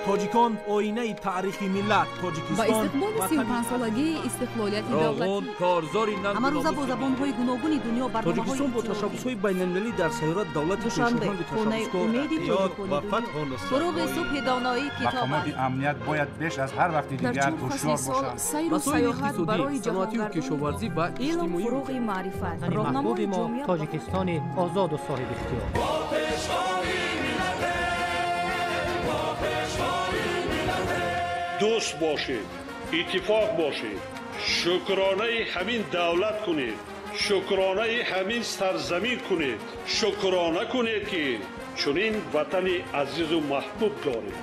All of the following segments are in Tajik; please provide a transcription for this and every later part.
тоҷикон оинаи таърихи миллат. با тоҷикистон استقبال 35 سالگی استقلالیت равон دولتی کارزاری امروز با زبان‌های گوناگون دنیا тоҷикистон бо ташаббусҳои байналмилалӣ дар сайёра давлати دوشنبه пешоҳанди خونه ташаббускор امیدی احتیاط تولید و کنید. فتح نصرت فروغ صبح دانایی کتاب مقامات است. امنیت باید بیش از هر وقت در دیگر چند فصل هوشیار سال باشند. سیر و مسائل سیاحت برای اقتصادی، صنعتی و جهانگردان کشاورزی و علم، اجتماعی فروغ معرفت محبوب راهنمای ما جامعه تاجیکستان آزاد و صاحب اختیار. دوست باشید، اتفاق باشید، شکرانه همین دولت کنید، شکرانه همین سرزمین کنید، شکرانه کنید که چنین وطن عزیز و محبوب دارید.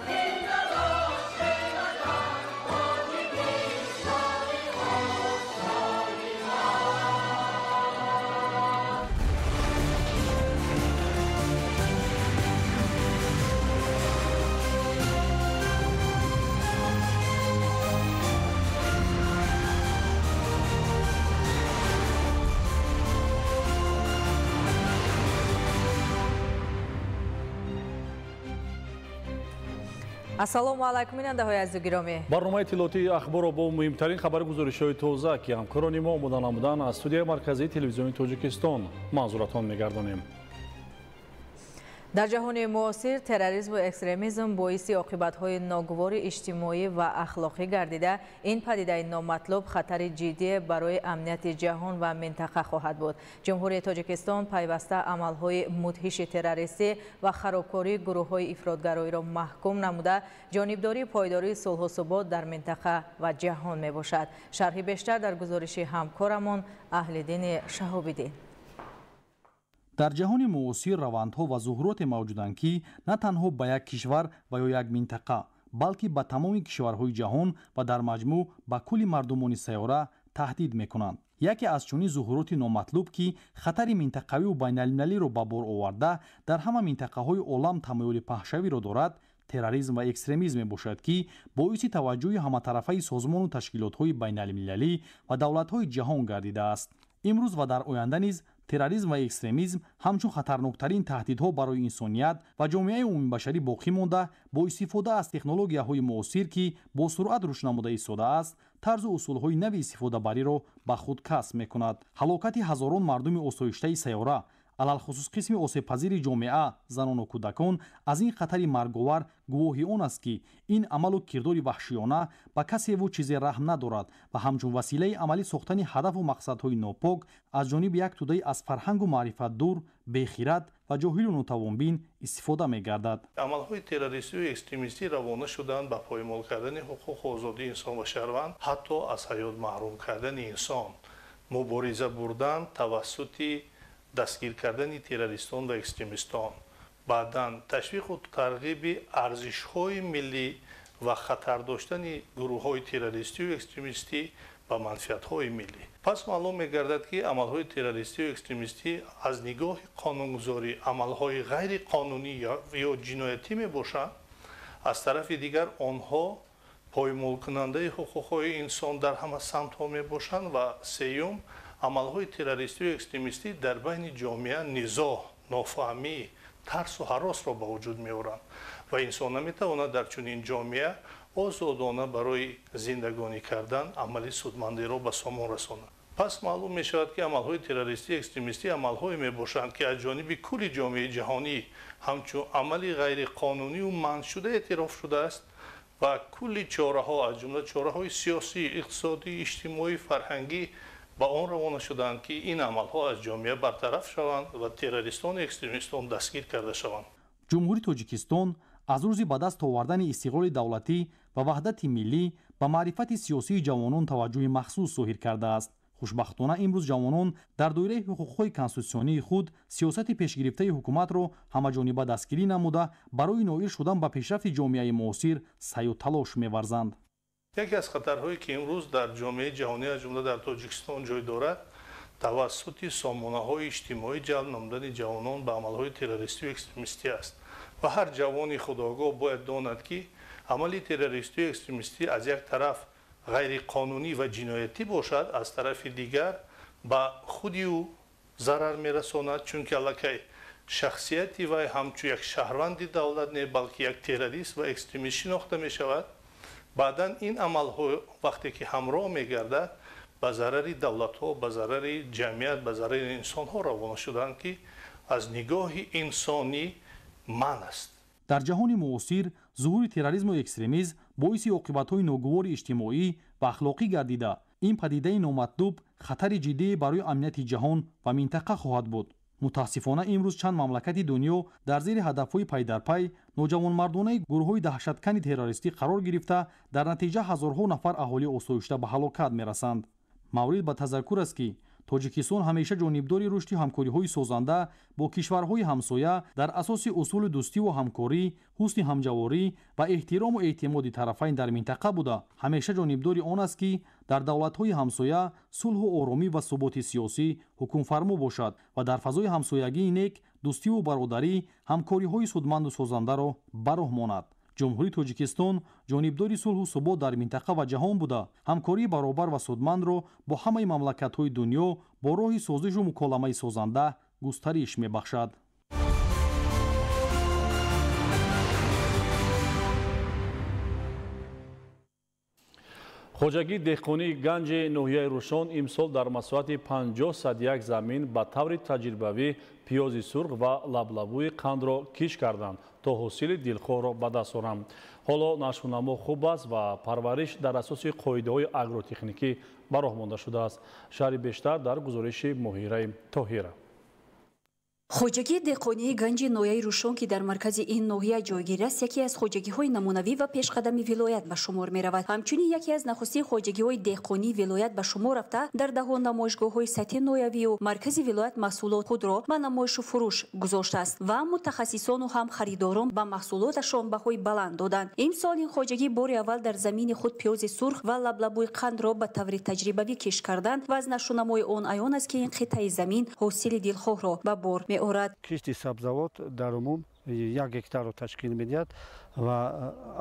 ассалому алайкум бинандаҳои азизу гиромӣ, барномаи иттилоотии ахборро бо муҳимтарин хабари гузоришҳои тоза ки ҳамкорони мо омода намуданд аз студияи марказии телевизиони тоҷикистон манзуратон мегардонем. дар ҷаҳони муосир терроризму экстремизм боиси оқибатҳои ногувори иҷтимоӣ ва ахлоқӣ гардида, ин падидаи номатлуб хатари ҷиддие барои амнияти ҷаҳон ва минтақа хоҳад буд. ҷумҳурии Тоҷикистон пайваста амалҳои мудҳиши террористӣ ва харобкории гурӯҳҳои ифротгароиро маҳкум намуда, ҷонибдории пойдории сулҳу субот дар минтақа ва ҷаҳон мебошад. шарҳи бештар дар гузориши ҳамкорамон Аҳлиддини Шаҳобиддин. дар ҷаҳони муосир равандҳо ва зуҳуроте мавҷуданд ки на танҳо ба як кишвар ва ё як минтақа, балки ба тамоми кишварҳои ҷаҳон ва дар маҷмӯъ ба кулли мардумони сайёра таҳдид мекунанд. яке аз чунин зуҳуроти номатлуб ки хатари минтақавию байналмилалиро ба бор оварда дар ҳама минтақаҳои олам тамоёли паҳшавиро дорад, терроризм ва экстремизм мебошад ки боиси таваҷҷӯҳи ҳаматарафаи созмону ташкилотҳои байналмилалӣ ва давлатҳои ҷаҳон гардидааст. имрӯз ва дар оянда низ терроризм ва экстремизм ҳамчун хатарноктарин таҳдидҳо барои инсоният ва ҷомеаи умумибашарӣ боқӣ монда, бо истифода аз технологияҳои муосир ки бо суръат рушд намуда истодааст, тарзу усулҳои нави истифодабариро ба худ касб мекунад. ҳалокати ҳазорон мардуми осоиштаи сайёра, алалхусус қисми осебпазири ҷомеа, занону кӯдакон аз ин хатари марговар гувоҳи он аст ки ин амалу кирдори ваҳшиёна ба касеву чизе раҳм надорад ва ҳамчун василаи амалӣ сохтани ҳадафу мақсадҳои нопок аз ҷониби як тӯдаи аз фарҳангу маърифат дур, бехират ва ҷоҳилу нотавонбин истифода мегардад. амалҳои террористию экстремистӣ равона шуданд ба поимол кардани ҳуқуқу озодии инсон ва шаҳрванд, ҳатто аз ҳаёт маҳрум кардани инсон, мубориза бурдан тавассути дастгир кардани террористон ва экстремистон, баъдан ташвиқу тарғиби арзишҳои миллӣ ва хатар доштани гурӯҳҳои террористию экстремистӣ ба манфиатҳои миллӣ. пас маълум мегардад ки амалҳои террористию экстремистӣ аз нигоҳи қонунгузорӣ амалҳои ғайриқонунӣ ё ҷиноятӣ мебошанд, аз тарафи дигар онҳо поймолкунандаи ҳуқуқҳои инсон дар ҳама самтҳо мебошанд ва сеюм амалҳои террористию экстремистӣ дар байни ҷомеа низоъ, нофаҳмӣ, тарсу ҳаросро ба вуҷуд меоранд ва инсон наметавонад дар чунин ҷомеа озодона барои зиндагонӣ кардан амали судмандиро ба сомон расонад. пас маълум мешавад ки амалҳои террористии экстремистӣ амалҳое мебошанд ки аз ҷониби кулли ҷомеаи ҷаҳонӣ ҳамчун амали ғайриқонунию манъшуда эътироф шудааст ва кулли чораҳо аз ҷумла чораҳои сиёсӣ, иқтисодӣ, иҷтимоӣ, фарҳангӣ ба он равона шуданд ки ин амалҳо аз ҷомеа бартараф шаванд ва террористону экстремистон дастгир карда шаванд. ҷумҳурии Тоҷикистон аз рӯзи ба даст овардани истиқлоли давлатӣ ва ваҳдати миллӣ ба маърифати сиёсии ҷавонон таваҷҷӯҳи махсус зоҳир кардааст. хушбахтона имрӯз ҷавонон дар доираи ҳуқуқҳои конститутсионии худ сиёсати пешгирифтаи ҳукуматро ҳамаҷониба дастгирӣ намуда барои ноил шудан ба пешрафти ҷомеаи муосир саъю талош меварзанд. яке аз хатарҳое ки имрӯз дар ҷомеаи ҷаҳонӣ аз ҷумла дар Тоҷикистон ҷой дорад, тавассути сомонаҳои иҷтимоӣ ҷалб намудани ҷавонон ба амалҳои террористию экстремистӣ аст ва ҳар ҷавони худогоҳ бояд донад ки амали террористию экстремистӣ аз як тараф ғайриқонунӣ ва ҷиноятӣ бошад, аз тарафи дигар ба худи ӯ зарар мерасонад, чунки аллакай шахсияти вай ҳамчун як шаҳрванди давлат не балки як террорист ва экстремист шинохта мешавад. баъдан ин амалҳо вақте ки ҳамроҳ мегардад ба зарари давлатҳо, ба зарари ҷамъият, ба зарари инсонҳо равона шуданд ки аз нигоҳи инсонӣ ман аст. дар ҷаҳони муосир зуҳури терроризму экстремизм боиси оқибатҳои ногувори иҷтимоӣ ва ахлоқӣ гардида, ин падидаи номатлуб хатари ҷиддие барои амнияти ҷаҳон ва минтақа хоҳад буд. мутаассифона имрӯз чанд мамлакати дунё дар зери ҳадафҳои пайдарпай ноҷавонмардонаи гурӯҳҳои даҳшаткани террористӣ қарор гирифта, дар натиҷа ҳазорҳо нафар аҳолии осоишта ба ҳалокат мерасанд. маврид ба тазаккур аст ки тоҷикистон ҳамеша ҷонибдори рушди ҳамкориҳои созанда бо кишварҳои ҳамсоя дар асоси усули дӯстиву ҳамкорӣ, ҳусни ҳамҷаворӣ ва эҳтирому эътимоди тарафайн дар минтақа буда, ҳамеша ҷонибдори он аст ки дар давлатҳои ҳамсоя сулҳу оромӣ ва суботи сиёсӣ ҳукмфармо бошад ва дар фазои ҳамсоягии нек дӯстиву бародарӣ ҳамкориҳои судманду созандаро ба роҳ монад. ҷумҳурии тоҷикистон ҷонибдори сулҳу субот дар минтақа ва ҷаҳон буда, ҳамкории баробар ва судмандро бо ҳамаи мамлакатҳои дунё бо роҳи созишу муколамаи созанда густариш мебахшад. хоҷагии деҳқонии ганҷи ноҳияи рӯшон имсол дар масоҳати 50 садяк замин ба таври таҷрибавӣ пиёзи сурх ва лаблабӯи қандро киш карданд то ҳосили дилхоҳро ба даст оранд. ҳоло нашвунамо хуб аст ва парвариш дар асоси қоидаҳои агротехникӣ ба роҳ монда шудааст. шаҳри бештар дар гузориши моҳираи тоҳира. хоҷагии деҳқонии ганҷи ноҳияи рӯшон ки дар маркази ин ноҳия ҷойгир аст, яке аз хоҷагиҳои намунавӣ ва пешқадами вилоят ба шумор меравад. ҳамчунин яке аз нахустин хоҷагиҳои деҳқонии вилоят ба шумор рафта, дар даҳон намоишгоҳҳои сатҳи ноҳиявию маркази вилоят маҳсулот худро ба намоишу фурӯш гузоштааст ва мутахассисону ҳам харидорон ба маҳсулоташон баҳои баланд доданд. имсол ин хоҷагӣ бори аввал дар замини худ пиёзи сурх ва лаблабӯи қандро ба таври таҷрибавӣ киш карданд ва аз нашунамои он аён аст ки ин қитъаи замин ҳосили дилхоҳро ба бор кишти сабзавот дар умум 1 гектарро ташкил медиҳад ва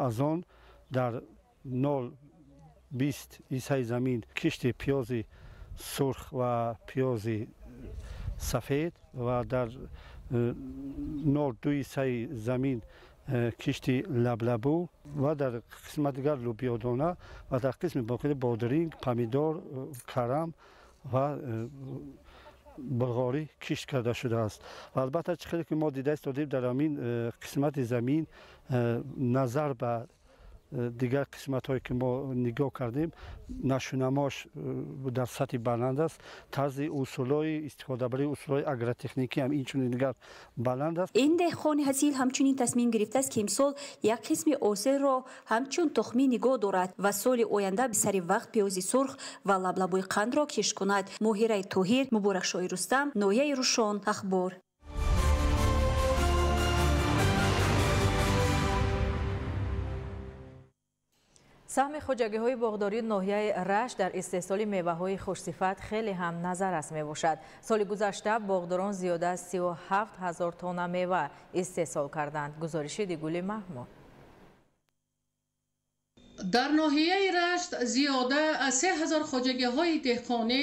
аз он дар 0.20 ҳиссаи замин кишти пиёзи сурх ва пиёзи сафед ва дар 0.2 ҳиссаи замин кишти лаблабу ва дар қисмати дигар лӯбиёдона ва дар қисми боқӣ бодиринг, помидор, карам ва булғорӣ кишт карда шудааст. ва албатта чӣ хеле ки мо дида истодем дар ҳамин қисмати замин назар ба дигар қисматҳое ки мо нигоҳ кардем нашунамош дар сатҳи баланд аст, тарзи усулҳои истифодабарии усулҳои агротехникӣ ҳам инчунин дигар баланд аст. ин деҳқони ҳасил ҳамчунин тасмим гирифтааст ки имсол як қисми осилро ҳамчун тухмӣ нигоҳ дорад ва соли оянда сари вақт пиёзи сурх ва лаблабӯи қандро киш кунад. моҳираи тоҳир, муборакшоҳи рустам, ноҳияи рӯшон, ахбор. саҳми хоҷагиҳои боғдории ноҳияи рашт дар истеҳсоли меваҳои хушсифат хеле ҳам назаррас мебошад. соли гузашта боғдорон зиёда аз 37 000 тонна мева истеҳсол карданд. гузориши Дигули Маҳмуд. дар ноҳияи рашт зиёда аз 3000 хоҷагиҳои деҳқонӣ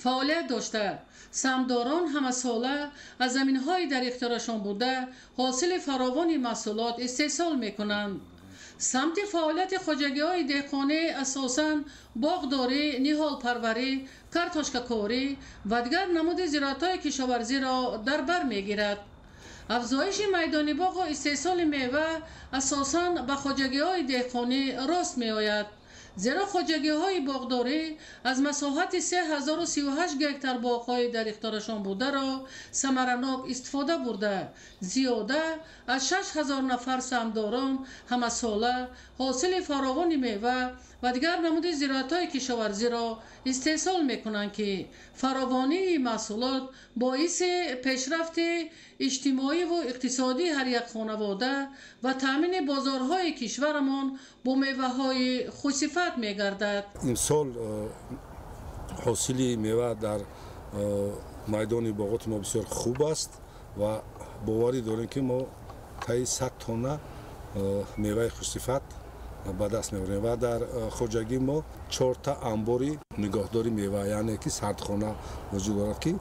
фаъолият дошта, самдорон ҳамасола аз заминҳои дар ихтиёрашон буда ҳосили фаровони маҳсулот истеҳсол мекунанд. самти фаъолияти хоҷагиҳои деҳқонӣ асосан боғдорӣ, ниҳолпарварӣ, картошкакорӣ ва дигар намуди зироатҳои кишоварзиро дар бар мегирад. афзоиши майдони боғу истеҳсоли мева асосан ба хоҷагиҳои деҳқонӣ рост меояд, зеро хоҷагиҳои боғдорӣ аз масоҳати 3038 гектар боғҳои дар ихтиёрашон бударо самаранок истифода бурда, зиёда аз 6000 нафар самдорон ҳамасола ҳосили фаровони мева ва дигар намуди зироатҳои кишоварзиро истеҳсол мекунанд ки фаровонии маҳсулот боиси пешрафти иҷтимоиву иқтисодии ҳар як хонавода ва таъмини бозорҳои кишварамон бо меваҳои хушсифат мегардад. имсол ҳосили мева дар майдони боғоти мо бисёр хуб аст ва боварӣ дорем ки мо таи 100 тонна меваи хушсифат ба даст меорем ва дар хоҷагӣ мо 4 амбори нигоҳдори мева, яъне ки сардхона вуҷуд дорад ки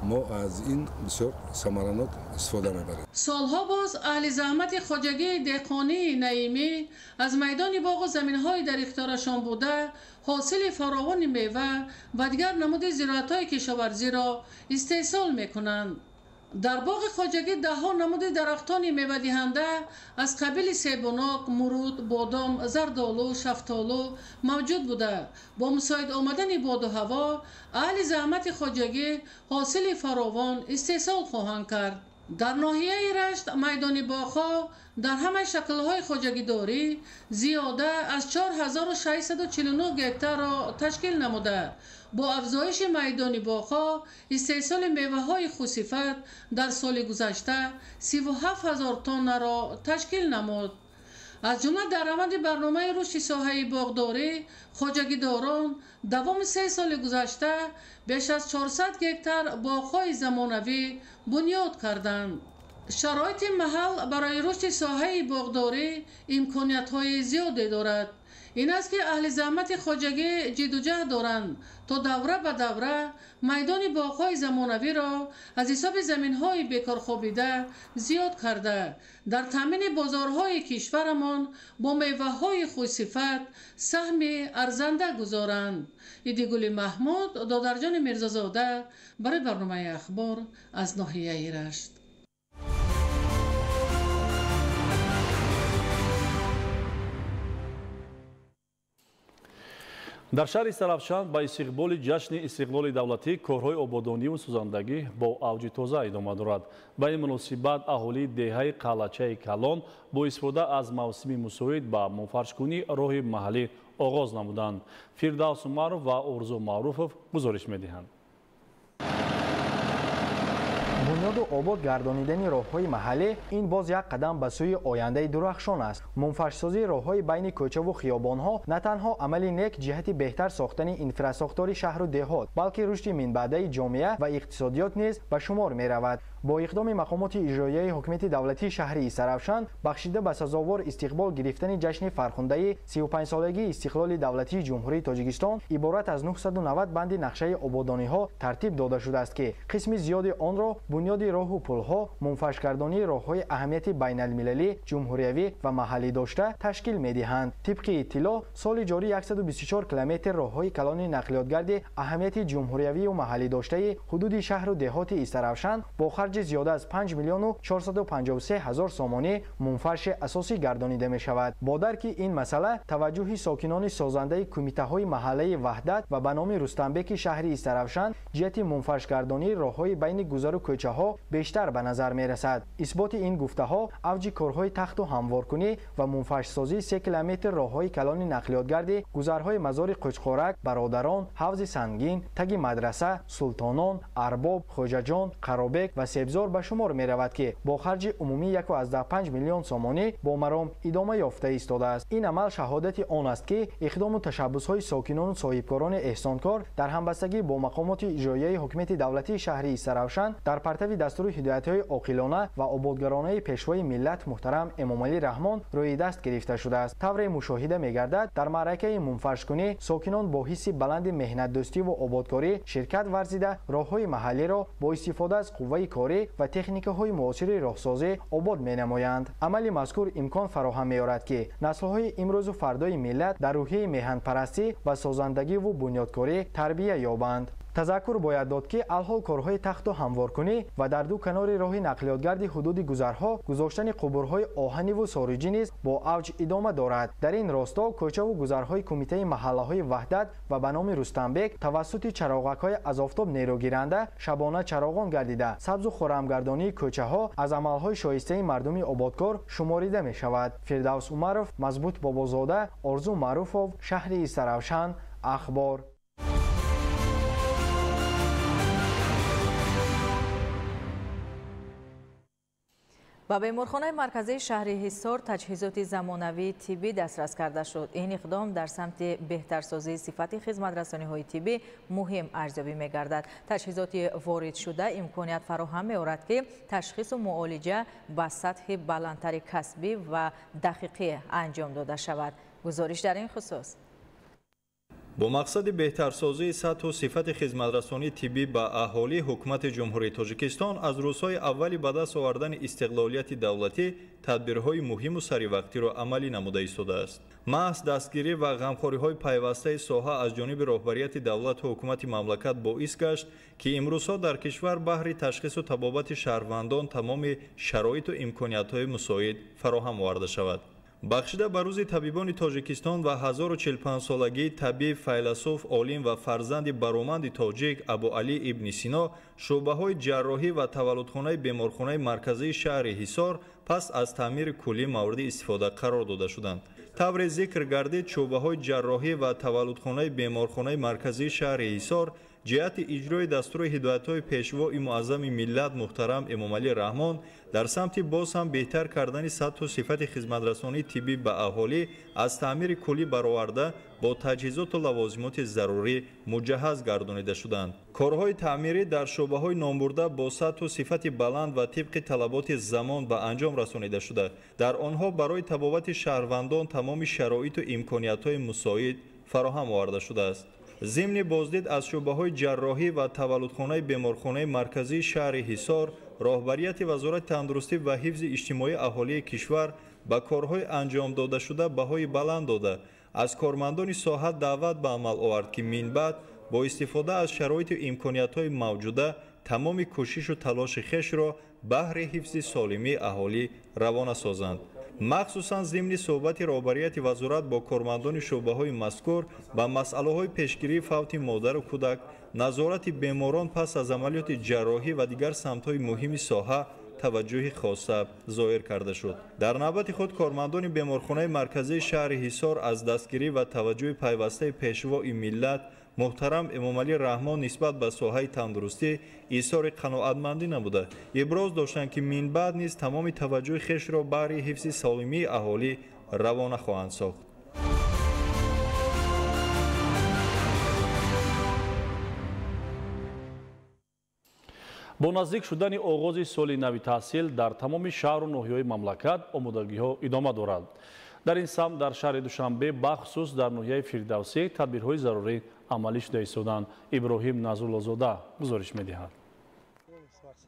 ما از این بسیار ثمرانات استفاده میبریم. سالها باز اهل زحمت خواجگی دهقانی نعیمی از میدان باغ و زمین‌های در اختیارشان بوده حاصل فراوان میوه و دیگر نمود زراعت‌های کشاورزی را استحصال میکنند. در باغ خواجگی ده‌ها نمود درختان میوه دهنده از قبیل سیبوناک، مرود، بادام، زردآلو، شفتالو موجود بوده. با مساعد آمدن باد و هوا اهل زحمت خواجگی حاصل فراوان استحصال خواهند کرد. در ناحیه رشت میدان باغ‌ها در همه شکل‌های خواجگی داری زیاده از 4649 گکتار را تشکیل نموده. با افزایش میدان باغ‌ها استحصال میوه‌های خوصفت در سال گذشته 37000 تن را تشکیل نمود. از جمله در روند برنامه رشد ساحه باغداری خواجگیداران دوام 3 سال گذشته بیش از 400 گکتار باغ‌های زمانوی بنیاد کردند. شرایط محل برای رشد ساحه باغداری امکانیت‌های زیادی دارد. این است که اهل زحمت خواجگی جد و جهد دارند تا دوره به دوره میدان باغ‌های زمانوی را از حساب زمین‌های بیکار خوابیده زیاد کرده در تامین بازارهای کشورمان با میوه‌های خوش‌صفت سهم ارزنده گذارند. ایدگل محمود، دادرجان میرزازاده برای برنامه اخبار از ناحیه رشت. дар шаҳри сарафшан ба истиқболи ҷашни истиқлоли давлатӣ корҳои ободониву сӯзандагӣ бо авҷи тоза идома дорад. ба ин муносибат аҳолии деҳаи қалачаи калон бо истифода аз мавсими мусоид ба мунфаршкунӣ роҳи маҳаллӣ оғоз намуданд. Фирдавс Умаров ва Орзу Маъруфов гузориш медиҳанд. бунёду обод гардонидани роҳҳои маҳаллӣ ин боз як қадам ба сӯи ояндаи дурахшон аст. мунфашсозии роҳҳои байни кӯчаву хиёбонҳо на танҳо амали нек ҷиҳати беҳтар сохтани инфрасохтори шаҳру деҳот, балки рушди минбаъдаи ҷомеа ва иқтисодиёт низ ба шумор меравад. бо иқдоми мақомоти иҷроияи ҳокимияти давлатии шаҳри Сарафшан бахшида ба сазовор истиқбол гирифтани ҷашни фархундаи 35-солагии истиқлоли давлатии ҷумҳурии Тоҷикистон иборат аз 990 банди нақшаи ободониҳо тартиб дода шудааст ки қисми зиёди онро бунёди роҳу пулҳо, мунфашгардонии роҳҳои аҳамияти байналмилалӣ, ҷумҳуриявӣ ва маҳаллӣ дошта ташкил медиҳанд. тибқи иттилоъ, соли ҷорӣ 124 километр роҳҳои калони нақлиётгарди аҳамияти ҷумҳуриявию маҳаллӣ доштаи ҳудуди шаҳру деҳоти Сарафшан бо харҷи зиёда аз 5 миллиону 453 ҳазор сомонӣ мунфарши асосӣ гардонида мешавад. бо дарки ин масъала таваҷҷӯҳи сокинони созандаи кумитаҳои маҳаллаи ваҳдат ва ба номи Рустамбеки шаҳри Сарафшан ҷиҳати мунфашгардонии роҳҳои байни гузару кӯчаҳо бештар ба назар мерасад. исботи ин гуфтаҳо авҷи корҳои тахту ҳамворкунӣ ва мунфашсозии 3 километр роҳҳои калони нақлиётгарди гузарҳои мазори Қучқорак, Бародарон, Ҳавзи Сангин, Таги Мадраса, Султонон, Арбоб, Хоҷаҷон, Қаробек ва Себзор ба шумор меравад ки бо харҷи умумӣ 1.5 миллион сомонӣ бо маром идома ёфта истодааст. ин амал шаҳодати он аст ки иқдому ташаббусҳои сокинону соҳибкорони эҳсонкор дар ҳамбастагӣ бо мақомоти иҷроияи ҳокимияти давлатии шаҳри Сарафшан дар партави дастури ҳидоятҳои оқилона ва ободгаронаи пешвои миллат муҳтарам Эмомалӣ Раҳмон рӯи даст гирифта шудааст. тавре мушоҳида мегардад дар маъракаи мунфашкунӣ сокинон бо ҳисси баланди меҳнатдӯстиву ободкорӣ ширкат варзида роҳҳои маҳаллиро бо истифода аз қувваи корӣ ва техникаҳои муосири роҳсозӣ обод менамоянд. амали мазкур имкон фароҳам меорад ки наслҳои имрӯзу фардои миллат дар рӯҳияи меҳанпарастӣ ва созандагиву бунёдкорӣ тарбия ёбанд. тазаккур бояд дод ки алҳол корҳои тахту ҳамворкунӣ ва дар ду канори роҳи нақлиётгарди ҳудуди гузарҳо гузоштани қубурҳои оҳаниву сориҷӣ низ бо авҷ идома дорад. дар ин росто кӯчаву гузарҳои кумитаи маҳаллаҳои ваҳдат ва ба номи Рустамбек тавассути чароғакҳои аз офтоб нерӯгиранда шабона чароғон гардида сабзу хӯрамгардонии кӯчаҳо аз амалҳои шоистаи мардуми ободкор шуморида мешавад. Фирдавс Умаров, Мазбут Бобозода, Орзу Маъруфов, шаҳри Сарафшан, ахбор. ба беморхонаи марказии шаҳри Ҳисор таҷҳизоти замонавии тиббӣ дастрас карда шуд. ин иқдом дар самти беҳтарсозии сифати хизматрасониҳои тиббӣ муҳим арзёбӣ мегардад. таҷҳизоти воридшуда имконият фароҳам меорад ки ташхису муолиҷа ба сатҳи баландтари касбӣ ва дақиқӣ анҷом дода шавад. гузориш дар ин хусус. با مقصد بهترسازی سطح و صفت خدمترسانی طبی به اهالی حکومت جمهوری تاجیکستان از روزهای اولی به دست آوردن استقلالیت دولتی تدبیرهای مهم و سریوقتی را عملی نموده ایستاده است. محض دستگیری و غمخوری‌های پیوسته ساحه از جانب رهبریت دولت و حکومت مملکت باعث گشت که امروزها در کشور بهر تشخیص و تبابت شهروندان تمام شرایط و امکانیت‌های مساعد فراهم آورده شود. بخشیده به روز طبیبان تاجیکستان و 1045 سالگی طبیب، فیلسوف، عالم و فرزند برومند تاجیک ابوعلی ابن سینا شعبه‌های جراحی و تولدخانه بیمارخانه مرکزی شهر حصار پس از تعمیر کلی مورد استفاده قرار داده شدند. طبر ذکر گردید شعبه‌های جراحی و تولدخانه بیمارخانه مرکزی شهر حصار جهت اجرای دستور هدایت‌های پیشوای معظم ملت محترم امام علی رحمان در سمت باز هم بهتر کردن سطح و صفت خدمترسانی طبی به اهالی از تعمیر کلی برآورده با تجهیزات و لوازمات ضروری مجهز گردانیده شدند. کارهای تعمیری در شعبه‌های نامبرده با سطح و صفت بلند و طبق طلبات زمان به انجام رسانیده شده. در آنها برای تبابت شهروندان تمام شرایط و امکانیت‌های مساعد فراهم آورده شده است. ضمن بازدید از شعبه‌های جراحی و تولدخانه بیمارخانه مرکزی شهر حصار، رهبریت وزارت تندرستی و حفظ اجتماعی اهالی کشور به کارهای انجام داده شده بهای بلند داده از کارمندان ساحت دعوت به عمل آورد که من بعد با استفاده از شرایط و امکانیت‌های موجوده تمام کوشش و تلاش خویش را بهر حفظ سالمی اهالی روانه سازند. مخصوصاً ضمن صحبت رهبریت وزارت با کارمندان شعبه‌های مذکور به مسئله‌های پیشگیری فوت مادر و کودک، نظارت بیماران پس از عملیات جراحی و دیگر سمت‌های مهم ساحه توجه خاصه ظاهر کرده شد. در نوبت خود کارمندان بیمارخانه مرکزی شهر حصار از دستگیری و توجه پیوسته پیشوای ملت محترم امام علی رحمان نسبت به ساحه تندرستی ایثار قناعتمندی نموده ابراز داشتند که من بعد نیز تمام توجه خویش را برای حفظ سالمی اهالی روانه خواهند ساخت. با نزدیک شدن آغاز سال نوی تحصیل در تمام شهر و ناحیه‌های مملکت آمادگی‌ها ادامه دارد. در این سمت در شهر دوشنبه بخصوص در ناحیه فردوسی تدبیرهای ضروری عملی شده ایستادند. ابراهیم نظرالله‌زاده گزارش می‌دهد.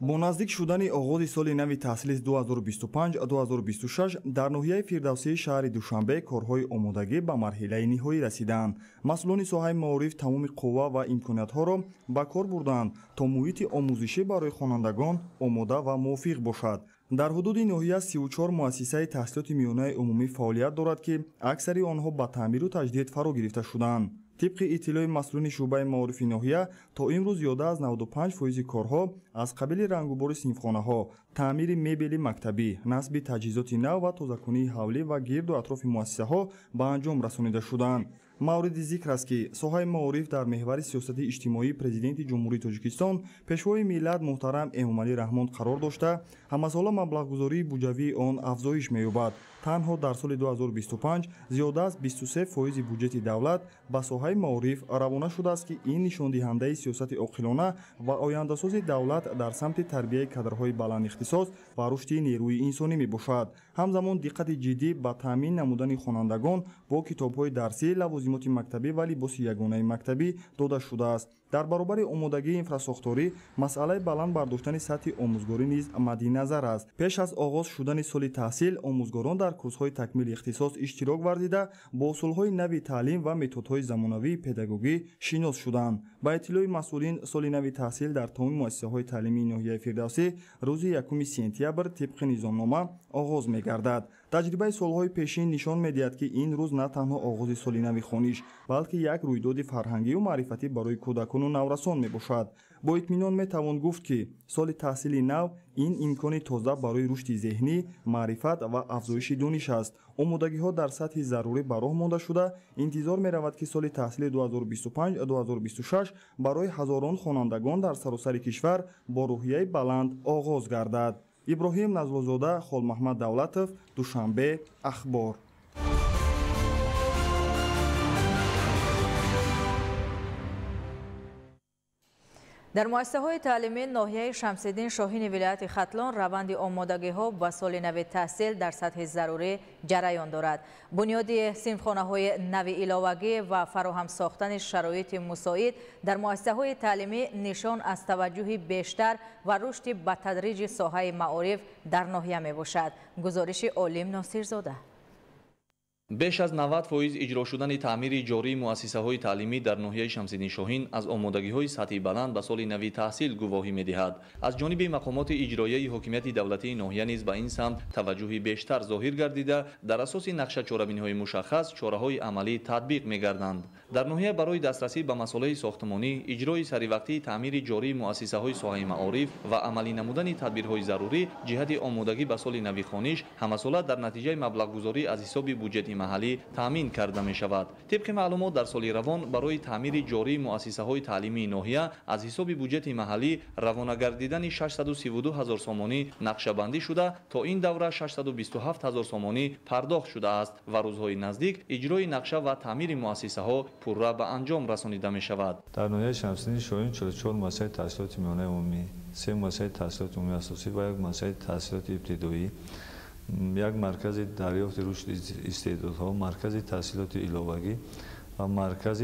با نزدیک شدن آغاز سال نوی تحصیل 2025-2026 در ناحیه فردوسی شهر دوشنبه کارهای آمادگی به مرحله نهایی رسیدند. مسئولان ساحه معارف تمام قوا و امکانیت‌ها را به کار بردند تا محیط آموزشی برای خوانندگان آماده و موافق باشد. در حدود ناحیه 34 مؤسسه تحصیلات میانه عمومی فعالیت دارد که اکثر آنها به تعمیر و تجدید فرا گرفته شدند. طبق اطلاع مسئولین شعبه معارف ناحیه تا امروز زیاده از 95% کارها از قبیل رنگ و بار صنفخانه‌ها، تعمیر مبل مکتبی، نصب تجهیزات نو و تازه‌کنی حولی و گرد و اطراف مؤسسه‌ها به انجام رسانیده شدند. مورد ذکر است که ساحه معارف در محور سیاست اجتماعی پرزیدنت جمهوری تاجیکستان پیشوای ملت محترم امام علی رحمان قرار داشته همه ساله مبلغ‌گذاری بودجوی آن افزایش می‌یابد. تنها در سال 2025 زیاده از 23% بودجه دولت به ساحه معارف روانه شده است که این نشان دهنده سیاست عاقلانه و آینده‌ساز دولت در سمت تربیت کادرهای بلند اختصاص و رشد نیروی انسانی میباشد. همزمان دقت جدی به تامین نمودن خوانندگان با کتاب‌های درسی، لوازمات مکتبی و لباس یگانه مکتبی داده شده است. در برابر آمادگی انفراساختاری مسئله بلند برداشتن سطح آموزگاری نیز مد نظر است. پیش از آغاز شدن سال تحصیل آموزگاران در کورس‌های تکمیل اختصاص اشتراک ورزیده با اصول‌های نوی تعلیم و متدهای زمانوی پداگوژی شناس شدند. با اطلاع مسئولین سال نوی تحصیل در تمام مؤسسه‌های تعلیمی ناحیه فردوسی روز 1 سپتامبر طبق نظامنامه آغاز می‌گردد. تجربه سالهای پیشین نشان می‌دهد که این روز نه تنها آغاز سال نوی خوانش بلکه یک رویداد فرهنگی و معرفتی برای کودکان و نورسان میباشد. با اطمینان میتوان گفت که سال تحصیلی نو این امکان تازه برای رشد ذهنی، معرفت و افزایش دانش است. آمادگی‌ها در سطح ضروری به راه مانده شده. انتظار می‌رود که سال تحصیلی 2025-2026 برای هزاران خوانندگان در سراسر کشور با روحیه بلند آغاز گردد. ابراهیم نظرالله‌زاده، خال محمد دولتов، دوشنبه اخبار. در مؤسسه‌های تعلیمی ناحیه شمس‌الدین شاهین ولایت ختلان روند آمادگی‌ها با سال نو تحصیل در سطح ضروری جریان دارد. بنیاد صنفخانه‌های نو ایلاوگی و فراهم ساختن شرایط مساعد در مؤسسه‌های تعلیمی نشان از توجه بیشتر و رشد به تدریج ساحه معارف در ناحیه میباشد. گزارش عالم ناصرزاده. بیش از 90% اجرا شدن تعمیر جاری مؤسسه‌های تعلیمی در ناحیه شمس‌الدین شاهین از آمادگی‌های سطحی بلند به سال نو تحصیل گواهی می‌دهد. از جانب مقامات اجرایی حکومت دولتی ناحیه نیز به این سمت توجه بیشتر ظاهر گردیده در اساس نقشه چاره‌بینی‌های مشخص چاره‌های عملی تطبیق می‌گردند. در ناحیه برای دسترسی به مسائل ساختمانی اجرای سریع‌وقتی تعمیر جاری مؤسسه‌های ساحه معارف و عملی نمودن تدبیرهای ضروری جهت آمادگی به سال نو خوانش همساله در نتیجه مبلغ‌گذاری از حساب بودجه محلی تامین کرده می شود. طبق معلومات در سال روان برای تعمیر جاری مؤسسه‌های تعلیمی ناحیه از حساب بودجه محلی روانه گردیدن 632,000 سومانی نقشه بندی شده تا این دوره 627,000 سومانی پرداخت شده است و روزهای نزدیک اجرای نقشه و تعمیر مؤسسه‌ها پورا به انجام رسانیده می شود. در ناحیه شمس‌الدین شاهین 44 مؤسسه تحصیلات میانه عمومی، 3 مؤسسه تحصیلات عمومی اساسی و 1 مؤسسه تحصیلات ابتدایی، یک مرکز دریافت رشد استعدادها، مرکز تحصیلات ایلاوگی و مرکز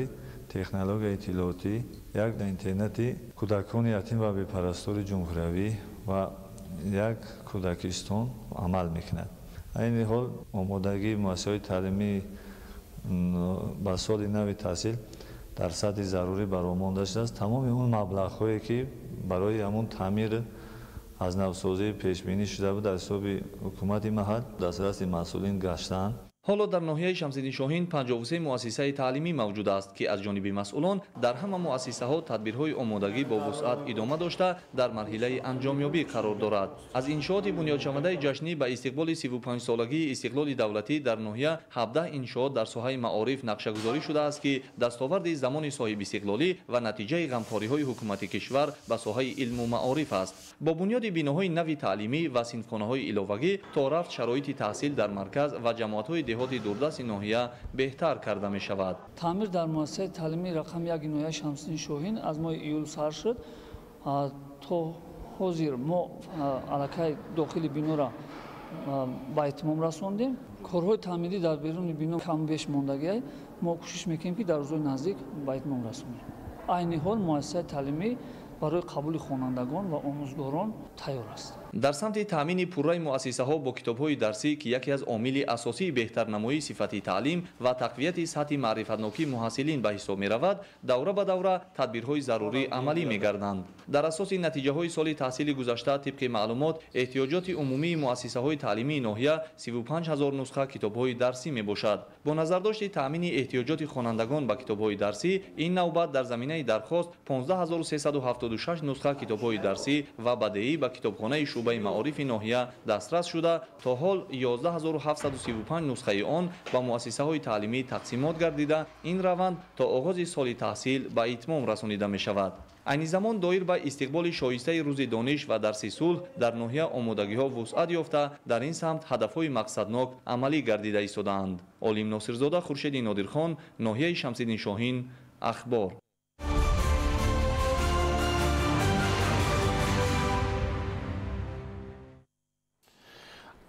تکنولوژی اطلاعاتی، یک اینترنت کودکان یتیم و بی‌پرستار جمهوری و یک کودکستان عمل میکند. این حال آمادگی مؤسسه‌های تعلیمی با سال نو تحصیل در سطح ضروری برآمده شده است. تمام اون مبلغ‌هایی که برای همون تعمیر از نوسازی پیش بینی شده بود در حساب حکومت محل دسترس مسئولین گشتند. حالا در ناحیه شمس‌الدین شاهین 53 مؤسسه تعلیمی موجود است که از جانب مسئولان در همه مؤسسه‌ها تدبیرهای آمادگی با وسعت ادامه داشته در مرحله انجامیابی قرار دارد. از انشاءات بنیادشونده جشنی به استقبال 35 سالگی استقلال دولتی در ناحیه 17 انشاءات در ساحه معارف نقشه‌گذاری شده است که دستاورد زمان صاحب استقلالی و نتیجه غمخواری‌های حکومت کشور به ساحه علم و معارف است. با بنیاد بیناهای نو تعلیمی و صنفخانه‌های ایلاوگی تا رفت شرایط تحصیل در مرکز و جماعت‌های دهات دوردست ناحیه بهتر کرده می شود. تعمیر در مؤسسه تعلیمی رقم 1 ناحیه شمس‌الدین شاهین از ماه ایول سر شد. تا حاضر ما علاقه داخل بنا را به اتمام رساندیم. کارهای تعمیری در بیرون بنا کم بیش ماندگی ما کوشش میکنیم که در روزهای نزدیک به اتمام رسانیم. عین حال مؤسسه تعلیمی برای قبول خوانندگان و آموزگاران تیار است. در سمت تامین پورای مؤسسه‌ها با کتاب‌های درسی که یکی از عامل اساسی بهترنمایی صفت تعلیم و تقویت سطح معرفت‌نوکی محصلین به حساب می‌رود، دوره به دوره تدبیرهای ضروری عملی می‌گردند. در اساس نتیجه‌های سال تحصیلی گذشته طبق معلومات احتیاجات عمومی مؤسسه‌های تعلیمی ناحیه 35000 نسخه کتاب‌های درسی میباشد. با نظر داشت تامین احتیاجات خوانندگان به کتاب‌های درسی، این نوبت در زمینه درخواست 15376 نسخه کتاب‌های درسی و بدیهی به کتابخانه شعبه معارف ناحیه دسترس شده. تا حال 11735 نسخه آن به مؤسسه‌های تعلیمی تقسیمات گردیده. این روند تا آغاز سال تحصیل به اتمام رسانیده می شود. این زمان دایر به استقبال شایسته روز دانش و درس صلح در ناحیه آمادگی‌ها وسعت یافته در این سمت هدف‌های مقصدناک عملی گردیده ایستادند. عالم ناصرزاده، خورشید نادرخان، ناحیه شمس‌الدین شاهین، اخبار.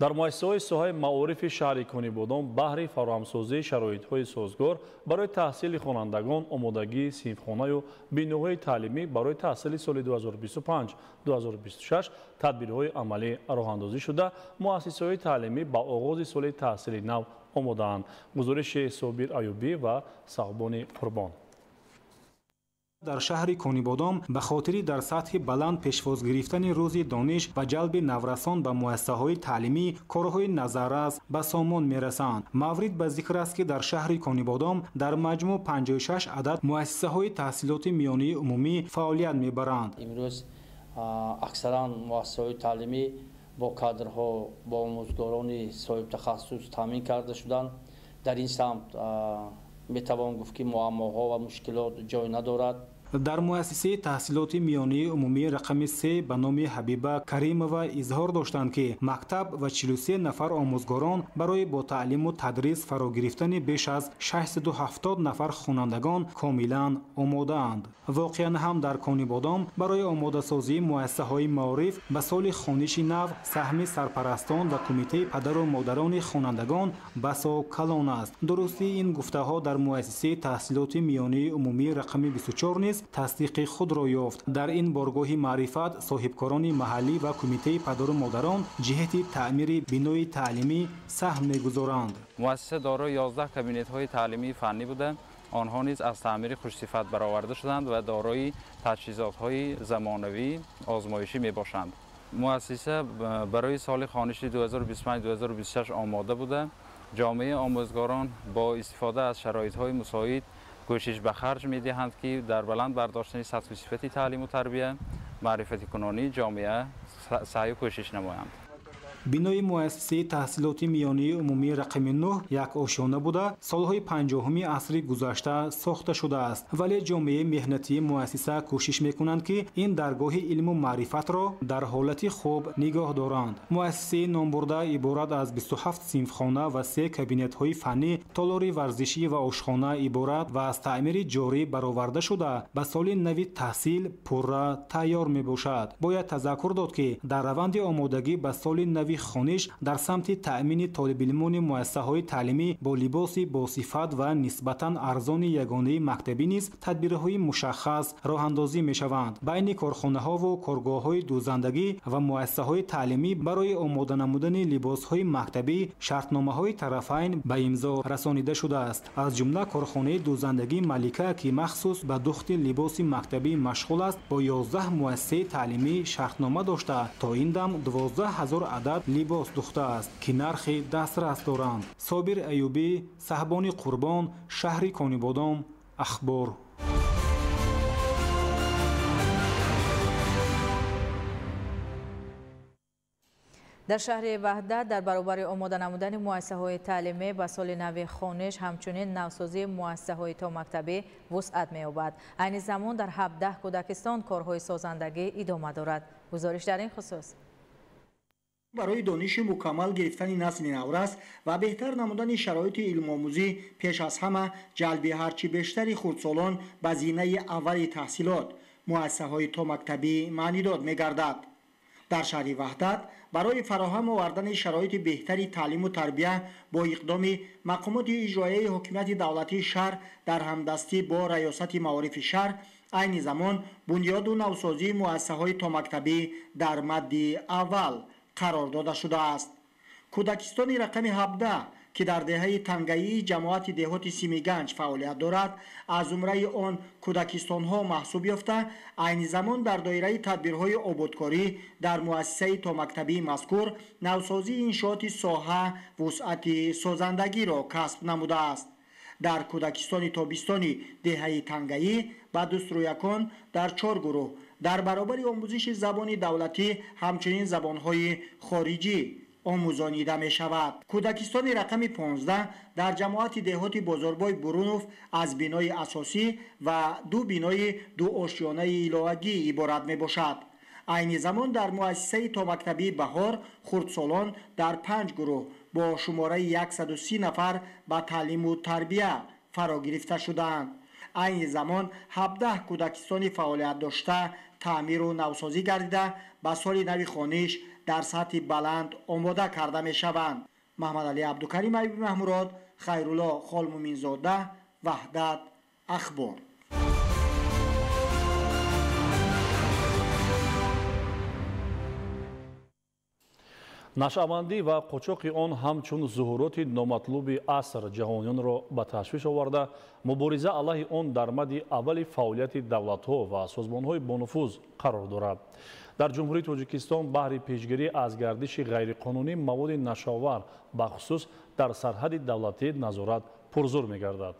در مؤسسه‌های ساحه معارف شهر کنیبادام بهر فراهمسازی شرایط‌های سازگار برای تحصیل خوانندگان آمادگی صنفخانه و بیناهای تعلیمی برای تحصیل سال 2025-2026 تدبیرهای عملی راه‌اندازی شده. مؤسسه‌های تعلیمی با آغاز سال تحصیلی نو آماده‌اند. گزارش صابر ایوبی و صاحبان قربان. در شهر کنیبادام به خاطر در سطح بلند پیشواز گرفتن روز دانش و جلب نورسان به مؤسسه‌های تعلیمی کارهای نظررس به سامان می‌رسند. مورد به ذکر است که در شهر کنیبادام در مجموع 56 عدد مؤسسه‌های تحصیلات میانه عمومی فعالیت می‌برند. امروز اکثرا مؤسسه‌های تعلیمی با کادرها با آموزگاران صاحب تخصص تامین کرده شدند. در این سمت میتوان گفت که معماها و مشکلات جای ندارد. در مؤسسه تحصیلات میانی عمومی رقم 3 به نام حبیبه کریمова اظهار داشتند که مکتب و 43 نفر آموزگاران برای با تعلیم و تدریس فرا گرفتن بیش از 670 نفر خوانندگان کاملا آماده اند. واقعا هم در کانی بادام برای آماده سازی مؤسسه های معارف به سال خوانش نو سهم سرپرستان و کمیته پدر و مادران خوانندگان بسا کلان است. درستی این گفته ها در مؤسسه تحصیلات میانی عمومی رقم 24 نیز تصدیق خود را یافت. در این بارگاه معرفت صاحبکاران محلی و کمیته پدر و مادران جهت تعمیر بنای تعلیمی سهم می‌گذارند. مؤسسه دارای 11 کابینت های تعلیمی فنی بوده. آنها نیز از تعمیر خوش‌صفت برآورده شدند و دارای تجهیزات های زمانوی آزمایشی میباشند. مؤسسه برای سال خوانشی 2025-2026 آماده بوده. جامعه آموزگاران با استفاده از شرایط‌های مساعد کوشش به خرج می‌دهند که در بلند برداشتن سطح و صفت تعلیم و تربیت معرفتی کنانی جامعه سعی و کوشش نمایند. بنای مؤسسه تحصیلات میانی عمومی رقم 9 یک آشیانه بوده سالهای 50 عصر گذشته ساخته شده است، ولی جامعه مهنتی مؤسسه کوشش میکنند که این درگاه علم و معرفت را در حالت خوب نگاه دارند. مؤسسه نامبرده عبارت از 27 صنفخانه و 3 کابینت های فنی، تالار ورزشی و آشخانه عبارت و از تعمیر جاری برآورده شده به سال نو تحصیل پورا تیار می باشد. باید تذکر داد که در روند آمادگی به سال نو خوانش در سمت تأمین طالب علمان مؤسسه های تعلیمی با لباس با صفت و نسبتاً ارزان یگانه مکتبی نیز تدبیرهای مشخص راه اندازی می شوند. بین کارخانه ها و کارگاه های دوزندگی و مؤسسه های تعلیمی برای آماده نمودن لباس های مکتبی شرطنامه های طرفین به امضا رسانیده شده است. از جمله کارخانه دوزندگی ملیکه که مخصوص به دوخت لباس مکتبی مشغول است با 11 مؤسسه تعلیمی شرطنامه داشته تا این دم 12000 عدد لباس دوخته است که نرخ دسترس دارند. صابر ایوبی، صاحبان قربان، شهر کانیبادام، اخبار. در شهر وحدت در برابر آماده نمودن مؤسسه‌های تعلیمی به سال نو خوانش همچنین نوسازی مؤسسه‌های تا مکتبی وسعت می‌یابد. عین زمان در 17 کودکستان کارهای سازندگی ادامه دارد. گزارش در این خصوص برای دانش مکمل گرفتن نسل نورست و بهتر نمودن شرایط علم آموزی پیش از همه جلب هرچی بیشتری خردسالان به زینه اول تحصیلات مؤسسه‌های تا مکتبی معنیداد می‌گردد. در شهر وحدت برای فراهم آوردن شرایط بهتری تعلیم و تربیت با اقدام مقامات اجرایی حکومت دولتی شهر در همدستی با ریاست معارف شهر عین زمان بنیاد و نوسازی مؤسسه‌های تا مکتبی در مد اول قرار داده شده است. کودکستان رقم 17 که در دهه تنگایی جماعت دهات سیمیگنج فعالیت دارد از زمره آن کودکستان ها محسوب یافته عین زمان در دایره تدبیرهای آبادکاری در مؤسسه تا مکتبی مذکور نوسازی انشاءات ساحه وسعت سازندگی را کسب نموده است. در کودکستان تابستانی دهه تنگایی با دسترویکان در 4 گروه در برابر آموزش زبان دولتی همچنین زبانهای خارجی آموزانیده می شود. کودکستان رقم 15 در جماعت دهات بازاربای برونوف از بینای اساسی و 2 بینای 2 آشیانه ایلاگی عبارت می باشد. عین زمان در مؤسسه تا مکتبی بهار خردسالان در 5 گروه با شماره 130 نفر به تعلیم و تربیت فرا گرفته شدند. عین زمان 17 کودکستان فعالیت داشته تعمیر و نوسازی گردیده به سال نو خوانش در سطح بلند آماده کرده می شوند. محمد علی عبدالکریم ایوبی محموراد، خیرالله خالمومینزاده، وحدت، اخبار. нашъавандӣ ва қучоқи он ҳамчун зуҳуроти номатлуби аср ҷаҳониёнро ба ташвиш оварда мубориза алайҳи он дар мадди аввали фаъолияти давлатҳо ва созмонҳои бонуфуз қарор дорад. дар ҷумҳурии тоҷикистон баҳри пешгирӣ аз гардиши ғайриқонунӣ маводи нашовар бахусус дар сарҳади давлатӣ назорат пурзур мегардад.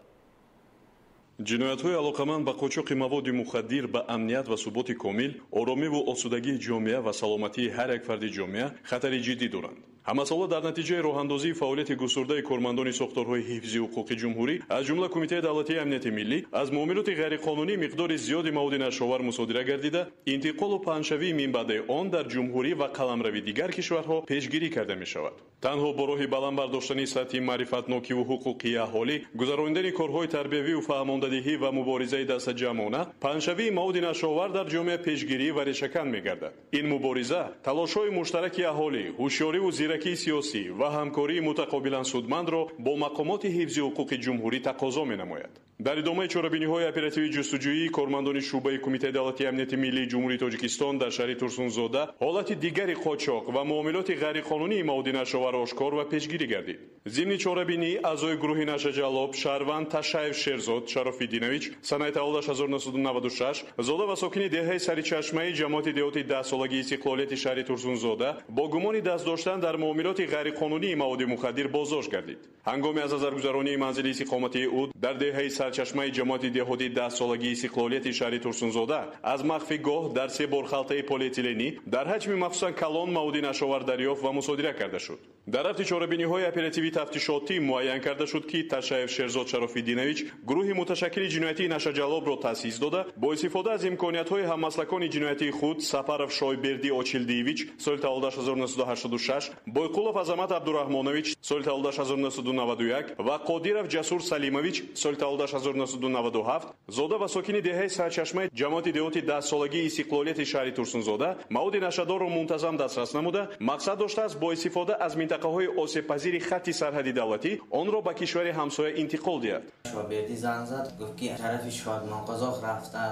ҷиноятҳои алоқаманд ба қочоқи маводи мухаддир ба амният ва суботи комил, оромиву осудагии ҷомеа ва саломатии ҳар як фарди ҷомеа хатари ҷиддӣ доранд. ҳамасола дар натиҷаи роҳандозии фаъолияти гусурдаи кормандони сохторҳои ҳифзи ҳуқуқи ҷумҳурӣ аз ҷумла кумитаи давлатии амнияти миллӣ аз муомилоти ғайриқонунӣ миқдори зиёди маводи нашовар мусодира гардида интиқолу паҳншавии минбаъдаи он дар ҷумҳурӣ ва қаламравии дигар кишварҳо пешгирӣ карда мешавад. танҳо бо роҳи баланд бардоштани сатҳи маърифатнокиву ҳуқуқии аҳолӣ, гузарониндани корҳои тарбиявию фаҳмондадиҳӣ ва муборизаи дастаҷамъона, паҳншавии маводи нашовар дар ҷомеа пешгирӣ ва решакан мегардад. ин мубориза талошҳои муштараки аҳолӣ, ҳушёриву зиракии сиёсӣ ва ҳамкории мутақобилан судмандро бо мақомоти ҳифзи ҳуқуқи ҷумҳурӣ тақозо менамояд. дар идомаи чорабиниҳои оперативии ҷустуҷӯӣ, кормандони шуъбаи кумитаи давлатии амнияти миллии ҷумҳурии Тоҷикистон дар шаҳри Турсунзода ҳолати дигари қочоқ ва муомилоти ғайриқонунии маводи нашовар ошкор ва пешгирӣ гардид. зимни чорабинӣ аъзои гурӯҳи Нашаҷалоб, Шаҳрванд Ташаев Шерзод Шарофиддинович, санаи таваллудаш 1996, зода ва сокини деҳаи Саричашмаи ҷамоати деҳоти 10-солагии истиқлолияти шаҳри Турсунзода бо гумони даст доштан дар муомилоти ғайриқонунии маводи мухаддир боздошт гардид. ҳангоми аз назаргузаронии манзили истиқоматии ӯ дар деҳаи Сарчашмаи ҷамоати деҳоти 10-солагии истиқлолияти шаҳри Турсунзода аз махфигоҳ дар 3 бор халтаи полиэтиленӣ дар ҳаҷми махсусан калон маводи нашовар дарёфт ва мусодира карда шуд. дар рафти чорабиниҳои оперативии тафтишотӣ муайян карда шуд, ки Ташаев Шерзод Шарофиддинович гурӯҳи муташаккили ҷиноятии Нашаҷалобро таъсис дода, бо истифода аз имкониятҳои ҳаммаслакони ҷиноятии худ Сапаров Шойберди Очилдиевич соли таваллудаш 1986, Бойқулов Азамат Абдураҳмонович соли таваллудаш 1991 ва Қодиров Ҷасур Салимович соли таваллудаш 1997, зода ва сокини деҳаи Сарчашмаи ҷамоати деҳоти 10-солагии истиқлолияти шаҳри Турсунзода маводи нашадорро мунтазам дастрас намуда, мақсад доштааст бо истифода аз минтақаҳои осебпазири хатти сарҳади давлатӣ онро ба кишвари ҳамсоя интиқол диҳад. Шойберди занг зад, гуфт ки тарафи Шодмонқозоқ рафта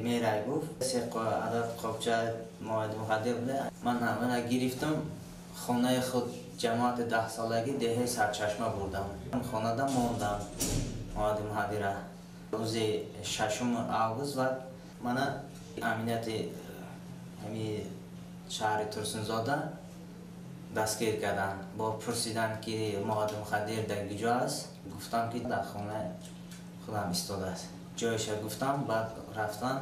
мерай, гуфт 3 адад қобча маводи мухаддир буда. ман гирифтам, хонаи худ ҷамоати 10-солагӣ деҳаи Сарчашма бурдам. хонада мондам маводи мухаддира. рӯзи 6 август ва мана аминияти шаҳри Турсунзода дастгир карданд. бо пурсидан ки маводи мухаддир дар куҷо аст, гуфтам ки дар хонаи худам истодааст. ҷойша гуфтам, баъд рафтан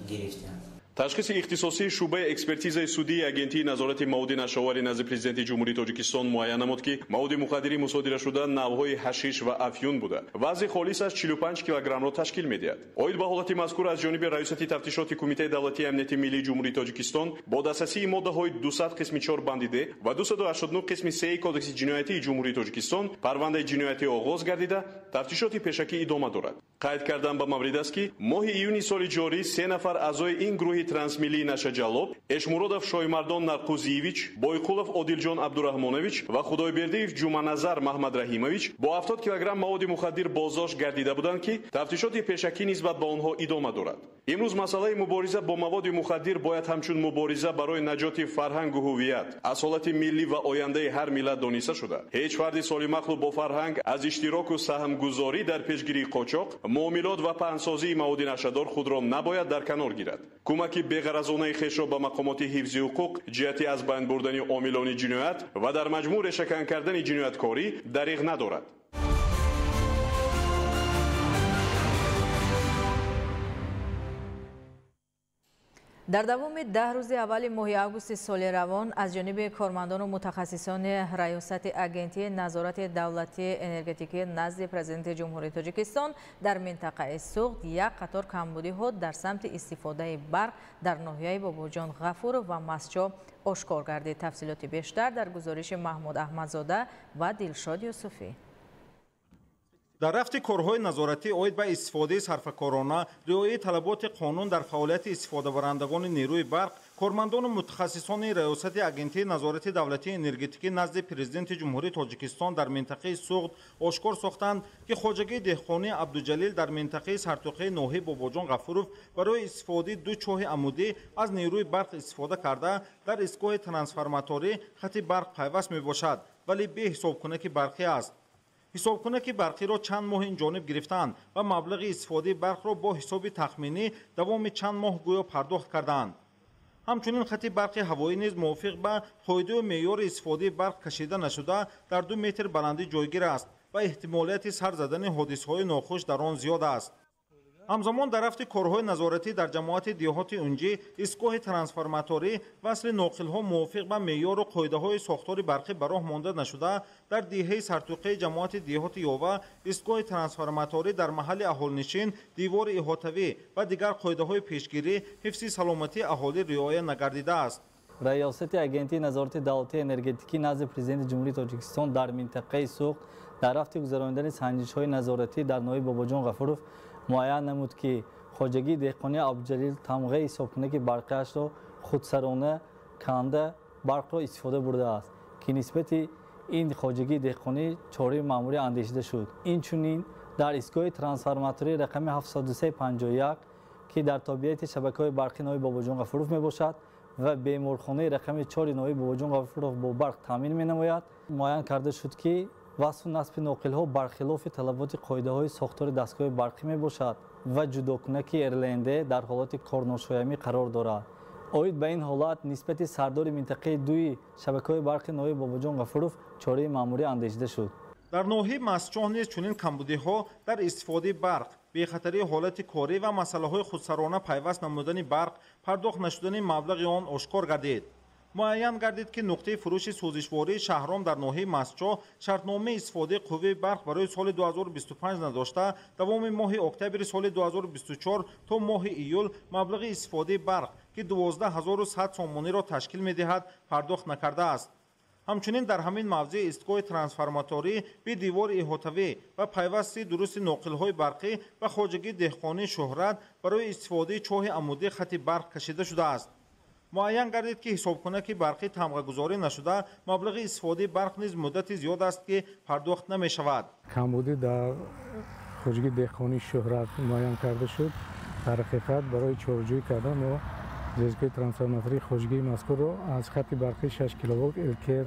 гирифтем. ташхиси ихтисосии шуъбаи экспертизаи судии агентии назорати маводи нашовари назди президенти ҷумҳурии Тоҷикистон муайян намуд, ки маводи мухаддири мусодирашуда навъҳои ҳашиш ва афюн буда. вазни холисаш 45 килограммро ташкил медиҳад. оид ба ҳолати мазкур аз ҷониби раисати тафтишоти кумитаи давлатии амнияти миллии ҷумҳурии Тоҷикистон бо дастрасии моддаҳои 200 қисми 4 банди д ва 289 қисми 3 кодекси ҷиноятии ҷумҳурии Тоҷикистон парвандаи ҷиноятӣ оғоз гардида, тафтишоти пешакӣ идома дорад. қайд кардан ба маврид аст, ки моҳи июни соли ҷорӣ 3 нафар аъзои ин гурӯҳи трансмиллии Нашаҷалоб, Эшмуродов Шоймардон Нарқузиевич, Бойқулов Одилҷон Абдураҳмонович ва Худойбердиев Ҷуманазар Маҳмад Раҳимович бо 70 килограмм маводи мухаддир боздошт гардида буданд, ки тафтишоти пешакӣ нисбат ба онҳо идома дорад. имрӯз масъалаи мубориза бо маводи мухаддир бояд ҳамчун мубориза барои наҷоти фарҳангу ҳувият, асолати миллӣ ва ояндаи ҳар миллат дониста шуда. ҳеҷ фарди солимақлу бо фарҳанг аз иштироку саҳмгузорӣ дар пешгирии қочоқ, муомилот ва паҳнсозии маводи нашадор худро набояд дар канор гирад. кӯмаки беғаразонаи хешро ба мақомоти ҳифзи ҳуқуқ ҷиҳати аз байн бурдани омилони ҷиноят ва дар маҷмӯъ решакан кардани ҷинояткорӣ дариғ надорад. дар давоми 10 рӯзи аввали моҳи августи соли равон аз ҷониби кормандону мутахассисони раёсати агентии назорати давлатии энергетикӣ назди президенти ҷумҳурии Тоҷикистон дар минтақаи суғд як қатор камбудиҳо дар самти истифодаи барқ дар ноҳияи Бобоҷон Ғафуров ва Масчо ошкор гардид. тафсилоти бештар дар гузориши Маҳмуд Аҳмадзода ва Дилшод Юсуфӣ. дар рафти корҳои назоратӣ оид ба истифодаи сарфакорона, риояи талаботи қонун дар фаъолияти истифодабарандагони нерӯи барқ, кормандону мутахассисони раёсати агентии назорати давлатии энергетикӣ назди президенти ҷумҳурии Тоҷикистон дар минтақаи суғд ошкор сохтанд, ки хоҷагии деҳқонӣ Абдуҷалил дар минтақаи сартоқаи ноҳияи Бобоҷон Ғафуров барои истифодаи 2 чоҳи амудӣ аз нерӯи барқ истифода карда дар истгоҳи трансформаторӣ хати барқ пайваст мебошад, вале бе ҳисобкунаки барқӣ аст. ҳисобкунаки барқиро чанд моҳ инҷониб гирифтанд ва маблағи истифодаи барқро бо ҳисоби тахминӣ давоми чанд моҳ гӯё пардохт карданд. ҳамчунин хати барқи ҳавоӣ низ мувофиқ ба қоидаю меъёри истифодаи барқ кашида нашуда дар 2 метр баландӣ ҷойгир аст ва эҳтимолияти сар задани ҳодисаҳои нохуш дар он зиёд аст. ҳамзамон дар рафти корҳои назоратӣ дар ҷамоати диҳоти унҷӣ истгоҳи трансформаторӣ васли ноқилҳо мувофиқ ба меъёру қоидаҳои сохтори барқӣ ба роҳ монда нашуда, дар диҳаи сартӯқаи ҷамоати диҳоти ёва истгоҳи трансформаторӣ дар маҳалли аҳолинишин, дивори иҳотавӣ ва дигар қоидаҳои пешгирӣ ҳифзи саломатии аҳолӣ риоя нагардидааст. риёсати агентии назорати давлатии энергетикӣ назди президенти ҷумҳурии Тоҷикистон дар минтақаи суғ дар рафти гузарондани санҷишҳои назоратӣ дар ноҳияи Бобоҷон Ғафуров муайян намуд, ки хоҷагии деҳқони Абуҷалил тамғаи ҳисобкунаки барқиашро худсарона канда барқро истифода бурдааст, ки нисбати ин хоҷагии деҳқонӣ чораи маъмурӣ андешида шуд. Инчунин дар истгоҳи трансформатории рақами 75351 ки дар тобиати шабакаҳои барқи ноҳияи Бобоҷон Ғафуров мебошад ва беморхонаи рақами 4 ноҳияи Бобоҷон Ғафуров бо барқ таъмин менамояд, муайян карда шуд, ки васфу насби ноқилҳо бархилофи талаботи қоидаҳои сохтори дастгоҳи барқӣ мебошад ва ҷудокунаки РЛНД дар ҳолати корношоямӣ қарор дорад. оид ба ин ҳолат нисбати сардори минтақаи 2 шабакаҳои барқи ноҳияи Бобоҷон Ғафуров чораи маъмурӣ андешида шуд. дар ноҳияи Масҷоҳ низ чунин камбудиҳо дар истифодаи барқ, бехатарии ҳолати корӣ ва масъалаҳои худсарона пайваст намудани барқ пардохт наштудани маблағи он ошкор гардид. муайян гардид, ки нуқтаи фурӯши сӯзишвории Шаҳром дар ноҳияи Масҷоҳ шартномаи истифодаи қувваи барқ барои соли 2025 надошта, давоми моҳи октябри соли 2024 то моҳи июл маблағи истифодаи барқ, ки 12100 сомониро ташкил медиҳад, пардохт накардааст. ҳамчунин дар ҳамин мавзеъ истгоҳи трансформаторӣ би дивори иҳотавӣ ва пайвасти дурусти ноқилҳои барқӣ ба хоҷагии деҳқонии Шӯҳрат барои истифодаи чоҳи амудии хати барқ кашида шудааст. муайян гардид, ки ҳисобкунаки барқӣ тамғагузорӣ нашуда, маблағи истифодаи барқ низ муддати зиёд аст, ки пардохт намешавад. камбудӣ дар хоҷагии деҳқонии Шӯҳрат муайян карда шуд. дар ҳақиқат барои чораҷӯӣ кардан мо зерисгоҳи трансформатории хоҷагии мазкурро аз хати барқи 6 киловолт ЛКР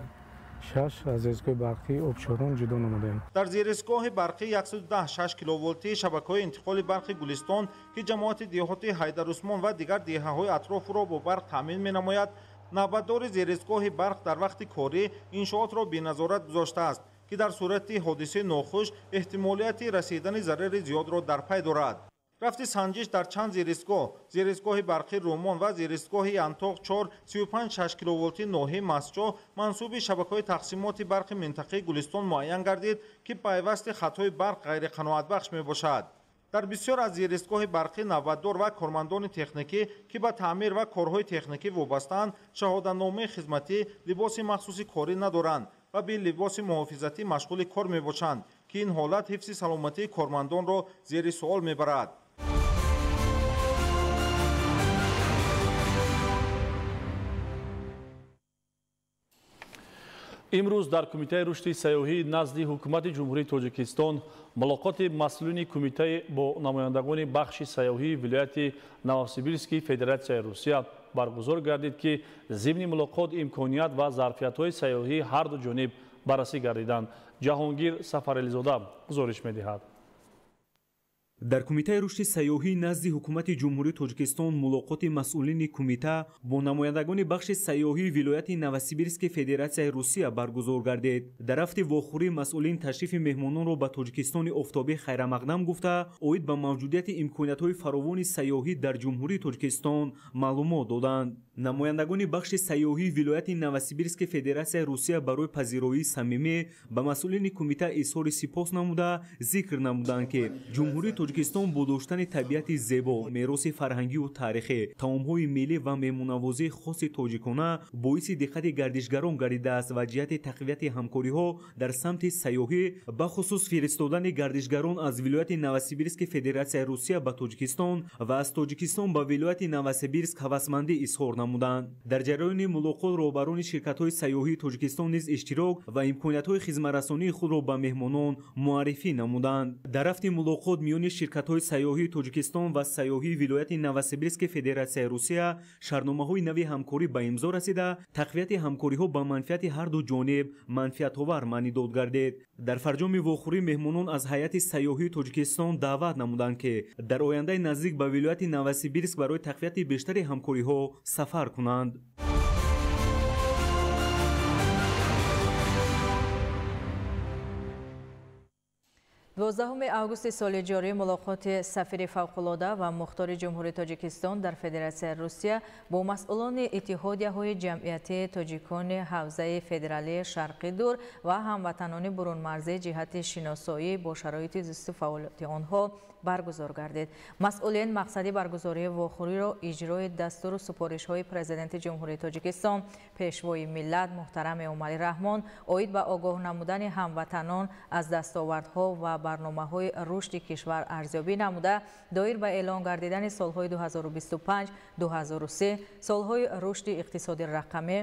6 аз зерисгоҳи барқи Обшорон ҷудо намудем. дар зерисгоҳи барқи 110 6 киловолтии шабакаҳои интиқоли барқи Гулистон, ки ҷамоати диҳоти Ҳайдарусмон ва дигар диҳаҳои атрофро бо барқ таъмин менамояд, навбатдори зерисгоҳи барқ дар вақти корӣ иншоотро беназорат гузоштааст, ки дар сурати ҳодисаи нохуш эҳтимолияти расидани зарари зиёдро дар пай дорад. рафти санҷиш дар чанд зерисгоҳи барқи Румон ва зерисгоҳи Янтоқ 4 35-6 киловолти ноҳияи Масҷоҳ мансуби шабакаҳои тақсимоти барқи минтақаи Гулистон муайян гардид, ки пайвасти хатҳои барқ ғайриқаноатбахш мебошад. дар бисёр аз зерисгоҳи барқи навбатдор ва кормандони техникӣ, ки ба таъмир ва корҳои техникӣ вобастаанд, шаҳоданомаи хизматӣ, либоси махсуси корӣ надоранд ва бе либоси муҳофизатӣ машғули кор мебошанд, ки ин ҳолат ҳифзи саломатии кормандонро зери суол мебарад. имрӯз дар кумитаи рушди сайёҳӣ назди ҳукумати ҷумҳурии Тоҷикистон мулоқоти масъулини кумитаи бо намояндагони бахши сайёҳии вилояти Новосибирски Федератсияи Русия баргузор гардид, ки зимни мулоқот имконият ва зарфиятҳои сайёҳии ҳарду ҷониб баррасӣ гардиданд. ҷаҳонгир Сафарализода гузориш медиҳад. дар кумитаи рушди сайёҳӣ назди ҳукумати ҷумҳурии Тоҷикистон мулоқоти масъулини кумита бо намояндагони бахши сайёҳии вилояти Новосибирски Федератсияи Русия баргузор гардид. дар рафти вохӯрӣ масъулин ташрифи меҳмононро ба Тоҷикистони офтоби хайрамақдам гуфта, оид ба мавҷудияти имкониятҳои фаровони сайёҳӣ дар ҷумҳурии Тоҷикистон маълумот доданд. намояндагони бахши сайёҳии вилояти Новосибирски Федератсияи Русия барои пазироии самимӣ ба масъулини кумита изҳори сипос намуда, зикр намуданд, ки ҷумҳурии Тоҷикистон бо доштани табиати зебо, мероси фарҳангиву тарихӣ, таомҳои миллӣ ва меҳмонавозии хоси тоҷикона боиси диққати гардишгарон гардидааст ва ҷиҳати тақвияти ҳамкориҳо дар самти сайёҳӣ, бахусус фиристодани гардишгарон аз вилояти Новосибирски Федератсияи Русия ба Тоҷикистон ва аз Тоҷикистон ба вилояти Новосибирск ҳавасмандӣ изҳор намуданд. дар ҷараёни мулоқот роҳбарони ширкатҳои сайёҳии Тоҷикистон низ иштирок ва имкониятҳои хизматрасонии худро ба меҳмонон муаррифӣ намуданд. дар рафти мулоқот миёни ширкатҳои сайёҳии Тоҷикистон ва сайёҳии вилояти Новосибирски Федератсияи Русия шартномаҳои нави ҳамкорӣ ба имзо расида, тақвияти ҳамкориҳо ба манфиати ҳарду ҷониб манфиатовар маънӣ дод гардид. дар фарҷоми вохӯрӣ меҳмонон аз ҳайати сайёҳии Тоҷикистон даъват намуданд, ки дар ояндаи наздик ба вилояти Новосибирск барои тақвияти бештари ҳамкориҳо сафар кунанд. 12 августи соли ҷорӣ мулоқоти сафири фавқулода ва мухтори ҷумҳурии тоҷикистон дар федератсияи русия бо масъулони иттиҳодияҳои ҷамъиятии тоҷикони ҳавзаи федералии шарқӣ дур ва ҳамватанони бурунмарзӣ ҷиҳати шиносоӣ бо шароити зисту фаъолияти онҳо баргузор гардид. масъулин мақсади баргузории вохӯриро иҷрои дастуру супоришҳои президенти ҷумҳурии тоҷикистон пешвои миллат муҳтарами Умари Раҳмон оид ба огоҳ намудани ҳамватанон аз дастовардҳо ва барномаҳои рушди кишвар арзёбӣ намуда доир ба эълон гардидани солҳои 2025-2030 солҳои рушди иқтисоди рақамӣ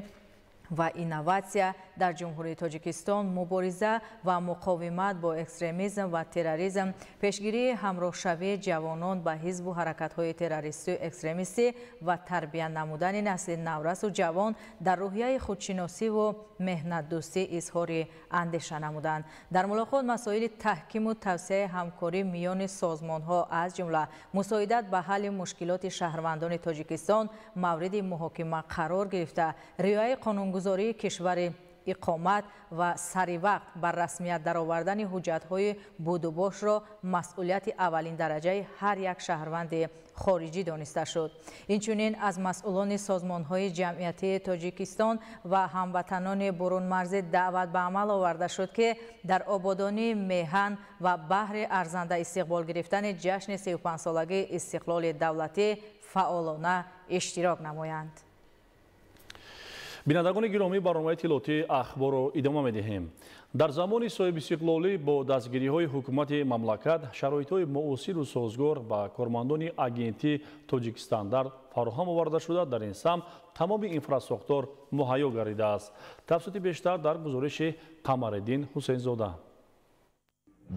ва инноватсия дар ҷумҳурии тоҷикистон, мубориза ва муқовимат бо экстремизм ва терроризм, пешгирии ҳамроҳшавии ҷавонон ба ҳизбу ҳаракатҳои террористию экстремистӣ ва тарбия намудани насли наврасу ҷавон дар рӯҳияи худшиносиву меҳнатдӯстӣ изҳори андеша намуданд. дар мулоқот масоили таҳкиму тавсеяи ҳамкорӣ миёни созмонҳо аз ҷумла мусоидат ба ҳалли мушкилоти шаҳрвандони тоҷикистон мавриди муҳокима қарор гирифта, риояи қонунгузории кишвари иқомат ва саривақт ба расмият даровардани ҳуҷҷатҳои будубошро масъулияти аввалин дараҷаи ҳар як шаҳрванди хориҷӣ дониста шуд. инчунин аз масъулони созмонҳои ҷамъиятии тоҷикистон ва ҳамватанони бурунмарзӣ даъват ба амал оварда шуд ки дар ободонии меҳан ва баҳри арзанда истиқбол гирифтани ҷашни 35-солагии истиқлоли давлатӣ фаъолона иштирок намоянд. бинандагони гиромӣ, барномаи иттилоотии ахборро идома медиҳем. дар замони соҳибистиқлолӣ бо дастгириҳои ҳукумати мамлакат шароитҳои муосиру созгор ба кормандони агентии тоҷикстандард фароҳам оварда шуда, дар ин самт тамоми инфраструктур муҳайё гардидааст. тафсилоти бештар дар гузориши Қамареддин Ҳусейнзода.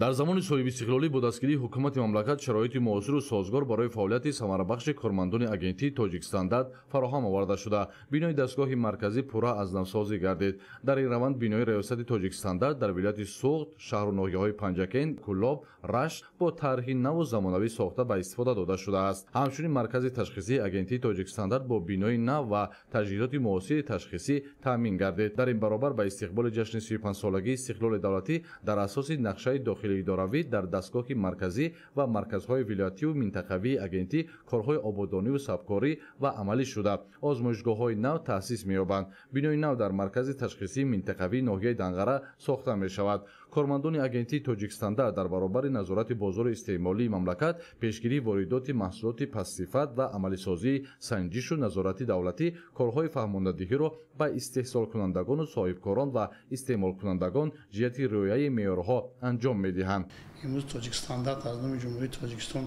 дар замони соҳибистиқлолӣ бо дастгирии ҳукумати мамлакат шароити муосиру созгор барои фаъолияти самарабахши кормандони агентии тоҷикстандард фароҳам оварда шуда, бинои дастгоҳи марказӣ пурра аз навсозӣ гардид. дар ин раванд бинои раёсати тоҷикстандард дар вилояти Суғд, шаҳру ноҳияҳои Панҷакен, Кӯллоб, Рашт бо тарҳи наву замонавӣ сохта ба истифода дода шудааст. ҳамчунин маркази ташхисии агентии тоҷикстандард бо бинои нав ва таҷҳизоти муосири ташхисӣ таъмин гардид. дар ин баробар ба истиқболи ҷашни 35-солагии истиқлоли давлатӣ дар асоси нақшаи дохилии идоравӣ дар дастгоҳи марказӣ ва марказҳои вилоятиву минтақавии агентӣ корҳои ободониву сабкорӣ ва амалӣ шуда озмоишгоҳҳои нав таъсис меёбанд. бинои нав дар маркази ташхисии минтақавии ноҳияи Данғара сохта мешавад. кормандони агентии тоҷикстандард дар баробари назорати бозори истеъмолии мамлакат, пешгирии воридоти маҳсулоти пастсифат ва амалисозии санҷишу назорати давлатӣ корҳои фаҳмондадиҳиро ба истеҳсолкунандагону соҳибкорон ва истеъмолкунандагон ҷиҳати риояи меъёрҳо анҷом медиҳанд. имрӯз тоҷикстандард аз номи ҷумҳурии тоҷикистон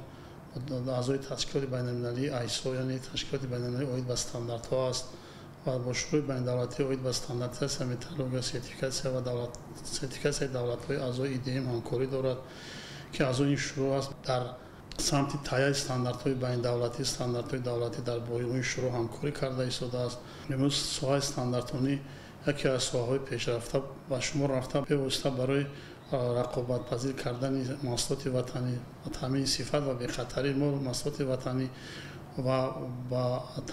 аъзои ташкилоти байналмилалии ISO, яъне ташкилоти байналмилалӣ оид ба стандартҳо аст ва бо шурӯи байнудавлатӣ оид ба стандартизация, метрология, сертификатсияи давлатҳои аъзои IDM ҳамкорӣ дорад, ки аз он ин шурӯъ аст дар самти тайяи стандартҳои байнудавлатӣ, стандартҳои давлатӣ дар бои шурӯъ ҳамкорӣ карда истодааст. имрӯз соҳаи стандартонӣ яке аз соҳаҳои пешрафта ба шумор рафта бевосита барои рақобатпазир кардани маҳсулоти ватанӣ ва таъмини сифат ва бехатарии маҳсулоти ватанӣ ва ба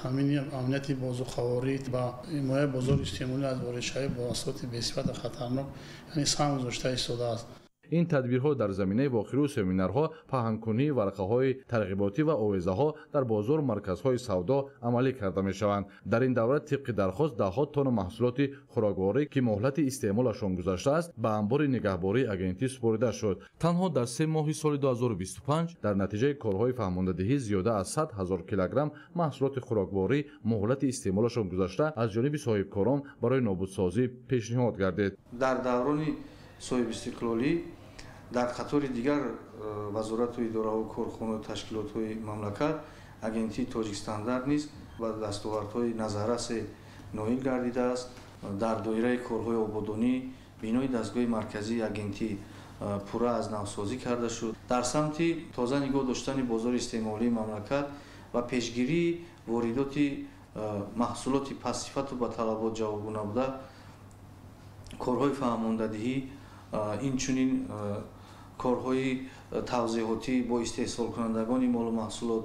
таъмини амнияти бозуқаворӣ ба ҳимояи бозори истеъмолӣ аз воридшавӣ бо маҳсулоти бесифат ва хатарнок, яъне сам гузошта истодааст. ин тадбирҳо дар заминаи вохӯрию семинарҳо, паҳнкунии варақаҳои тарғиботӣ ва овезаҳо дар бозору марказҳои савдо амалӣ карда мешаванд. дар ин давра тибқи дархост даҳҳо тонна маҳсулоти хӯрокворӣ ки моҳлати истеъмолашон гузаштааст ба анбори нигаҳбории агентӣ супорида шуд. танҳо дар 3 моҳи соли 2025 дар натиҷаи корҳои фаҳмондадиҳӣ зиёда аз 100 000 килограмм маҳсулоти хӯрокворӣ моҳлати истеъмолашон гузашта аз ҷониби соҳибкорон барои нобудсозӣ пешниҳод гардид. дар даврони соҳибистиқлолӣ дар қатори дигар вазорату идораҳои корхонаҳои ташкилотҳои мамлакат агентии тоҷикстандард низ ба дастовардҳои назаррасе ноил гардидааст. дар доираи корҳои ободонӣ бинои дастгоҳи марказии агентӣ пурра аз навсозӣ карда шуд. дар самти тоза нигоҳ доштани бозори истеъмолии мамлакат ва пешгирии воридоти маҳсулоти пастсифату ба талабот ҷавобгӯ набуда корҳои фаҳмондадиҳӣ, инчунин корҳои тавзеҳотӣ бо истеҳсолкунандагони молу маҳсулот,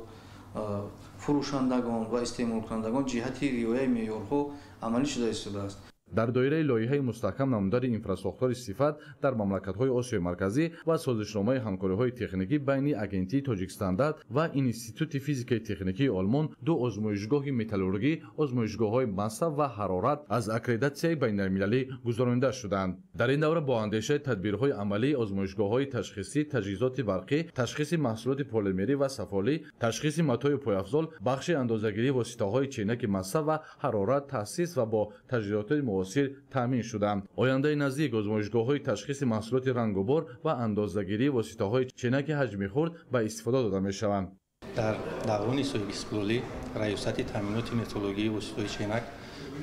фурӯшандагон ва истеъмолкунандагон ҷиҳати риояи меъёрҳо амалӣ шуда истодааст. дар доираи лоиҳаи мустаҳкам намудани инфраструктури сифат дар мамлакатҳои осиёи марказӣ ва созишномаи ҳамкориҳои техникӣ байни агентии Тоҷикстандард ва Институти физикаи техникии Олмон ду озмоишгоҳи металлургӣ, озмоишгоҳҳои масса ва ҳарорат аз аккредитатсияи байналмилалӣ гузаронида шуданд. Дар ин давра бо андешаи тадбирҳои амалии озмоишгоҳҳои ташхисӣ, таҷҳизоти барқӣ, ташхиси маҳсулоти полимерӣ ва сафолӣ, ташхиси матои пойафзол, бахши андозагирии воситаҳои ченаки масса ва ҳарорат таъсис ва бо таҷҳизоти муосир таъмин шуданд. Ояндаи наздик озмоишгоҳҳои ташхиси маҳсулоти рангубор ва андозагирии воситаҳои ченаки ҳаҷми хурд ба истифода дода мешаванд. дар даврони соҳибистиқлолӣ раёсати таъминоти метрологии воситаҳои ченак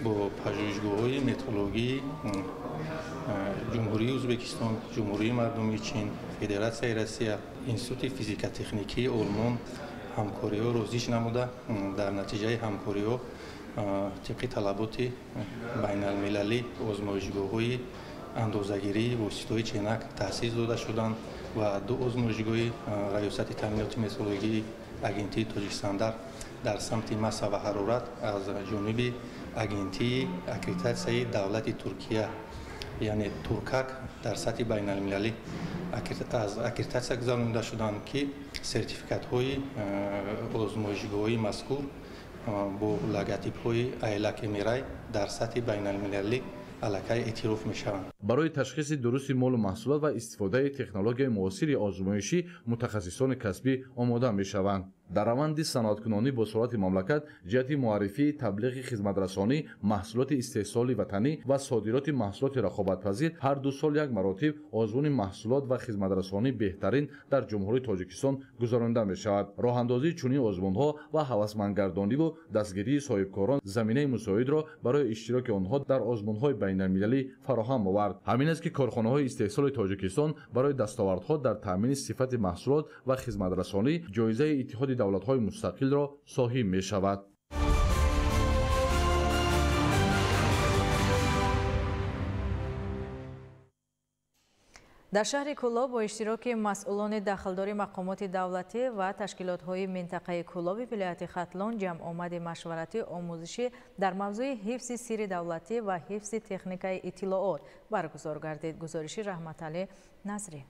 бо пажӯҳишгоҳҳои метрологии ҷумҳурии Ӯзбекистон, ҷумҳурии мардумии Чин, Федератсияи Россия, Институти физика-техникии Олмон ҳамкориҳо розиш намуда, дар натиҷаи ҳамкориҳо тибқи талаботи байналмилалӣ озмоишгоҳҳои андозагирии воситаҳои ченак таъсис дода шуданд ва ду озмоишгоҳи раёсати таъминоти метрологии агентии Тоҷикстандард дар самти масса ва ҳарорат аз ҷониби агентии аккредитатсияи давлати Туркия, яъне Туркак, дар сатҳи байналмилалӣ аз аккредитатсия гузаронида шуданд, ки сертификатҳои озмоишгоҳҳои мазкур бо логотипҳои Айлак Эмирай дар сатҳи байналмилалӣ аллакай эътироф мешаванд. барои ташхиси дурусти молу маҳсулот ва истифодаи технологияи муосири озмоишӣ мутахассисони касбӣ омода мешаванд. дар раванди саноаткунонӣ бо сурати мамлакат ҷиҳати муаррифии таблиғи хизматрасонӣ, маҳсулоти истеҳсоли ватанӣ ва содироти маҳсулоти рақобатпазир ҳар ду сол як маротиб озмуни маҳсулот ва хизматрасонии беҳтарин дар ҷумҳурии Тоҷикистон гузаронида мешавад. роҳандозии чунин озмунҳо ва ҳавасмандгардониву дастгирии соҳибкорон заминаи мусоидро барои иштироки онҳо дар озмунҳои байналмилалӣ фароҳам овард. ҳамин аст ки корхонаҳои истеҳсоли Тоҷикистон барои дастовардҳо дар таъмини сифати маҳсулот ва хизматрасонӣ ҷоизаи иттиҳоди давлатҳои мустақилро соҳиб мешавад. дар шаҳри Кӯлоб бо иштироки масъулони дахлдори мақомоти давлатӣ ва ташкилотҳои минтақаи Кӯлоби вилояти Хатлон ҷамъомади машваратӣ омӯзишӣ дар мавзӯи ҳифзи сирри давлатӣ ва ҳифзи техникаи иттилоот баргузор гардид. гузориши Раҳматалӣ Назрӣ.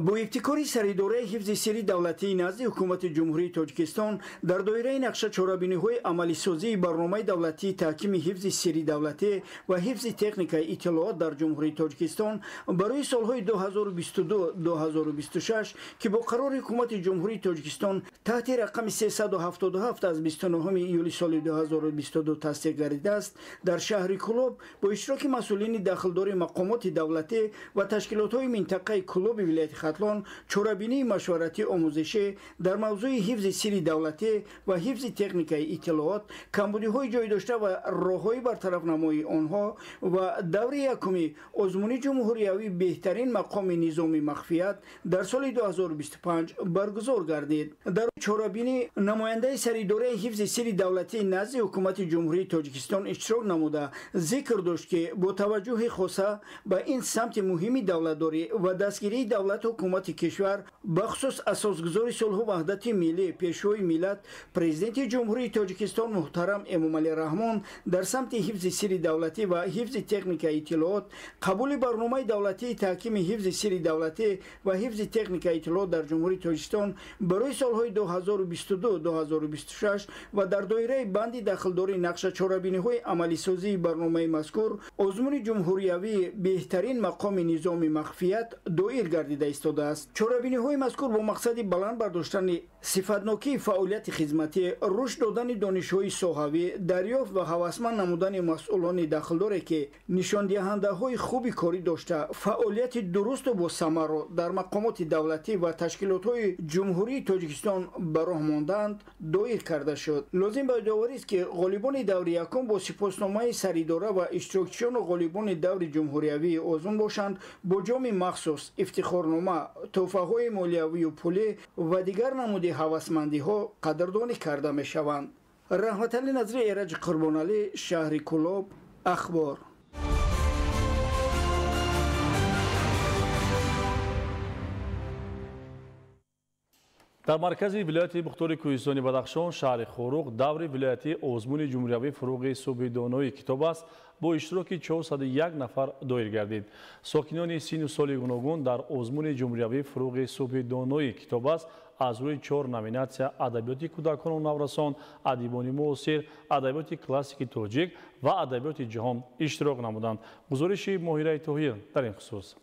бо ибтикори саридораи ҳифзи сирри давлатии назди ҳукумати ҷумҳурии Тоҷикистон дар доираи нақшачорабиниҳои амалисозии барномаи давлатии таҳкими ҳифзи сирри давлатӣ ва ҳифзи техникаи иттилоот дар ҷумҳурии Тоҷикистон барои солҳои 2022-2026 ки бо қарори ҳукумати ҷумҳурии Тоҷикистон таҳти рақами 377 аз 29 июли соли 2022 тасдиқ гардидааст, дар шаҳри Кӯлоб бо иштироки масъулини дахлдори мақомоти давлатӣ ва ташкилотҳои минтақаи Кӯлоби вилояти Хатлон чорабинии машваратӣ омӯзишӣ дар мавзӯи ҳифзи сирри давлатӣ ва ҳифзи техникаи иттилоот, камбудиҳои ҷойдошта ва роҳҳои бартарафнамоии онҳо ва даври якуми озмуни ҷумҳуриявӣ беҳтарин мақоми низоми махфият дар соли 2025 баргузор гардид. дар чорабинӣ намояндаи саридораи ҳифзи сирри давлатии назди ҳукумати ҷумҳурии Тоҷикистон иштирок намуда зикр дошт, ки бо таваҷҷӯҳи хоса ба ин самти муҳими давлатдорӣ ва дастгирии давлат ҳукумати кишвар бахусус асосгузори сулҳу ваҳдати миллӣ пешвои миллат президенти ҷумҳурии Тоҷикистон муҳтарам Эмомалӣ Раҳмон дар самти ҳифзи сирри давлатӣ ва ҳифзи техникаи иттилоот қабули барномаи давлатии таҳкими ҳифзи сирри давлатӣ ва ҳифзи техникаи иттилоот дар ҷумҳурии Тоҷикистон барои солҳои 2022-2026 ва дар доираи банди дахлдори нақшачорабиниҳои амалисозии барномаи мазкур озмуни ҷумҳуриявӣ беҳтарин мақоми низоми махфият доир гардида истодааст. чорабиниҳои мазкур бо мақсади баланд бардоштани сифатнокии фаъолияти хизматӣ, рушд додани донишҳои соҳавӣ, дарёфт ва ҳавасманд намудани масъулони дахлдоре ки нишондиҳандаҳои хуби корӣ дошта фаъолияти дурусту босамарро дар мақомоти давлатӣ ва ташкилотҳои ҷумҳурии Тоҷикистон ба роҳ мондаанд доир карда шуд. лозим ба ёдоварист, ки ғолибони даври якум бо сипосномаи саридора ва иштирокчиёну ғолибони даври ҷумҳуриявии озмун бошанд бо ҷоми махсус, ифтихорнома, тӯҳфаҳои молиявию пулӣ ва дигар намуди ҳавасмандиҳо қадрдонӣ карда мешаванд. Раҳматалӣ Назрӣ, Эраҷи Қурбоналӣ, шаҳри Кӯлоб, ахбор. در مرکز ولایت مختار کوهستانی بدخشان شهر خوروق دور ولایتی آزمون جمهوری فروغ صبح دانایی کتاب است با اشتراک 401 نفر دایر گردید. ساکنان سین سال گوناگون در آزمون جمهوری فروغ صبح دانایی کتاب است از روی 4 نامیناسیا ادبیات کودکان و نورسان، ادیبان معاصر، ادبیات کلاسیک تاجیک و ادبیات جهان اشتراک نمودند. گزارش ماهیره طاهر در این خصوص.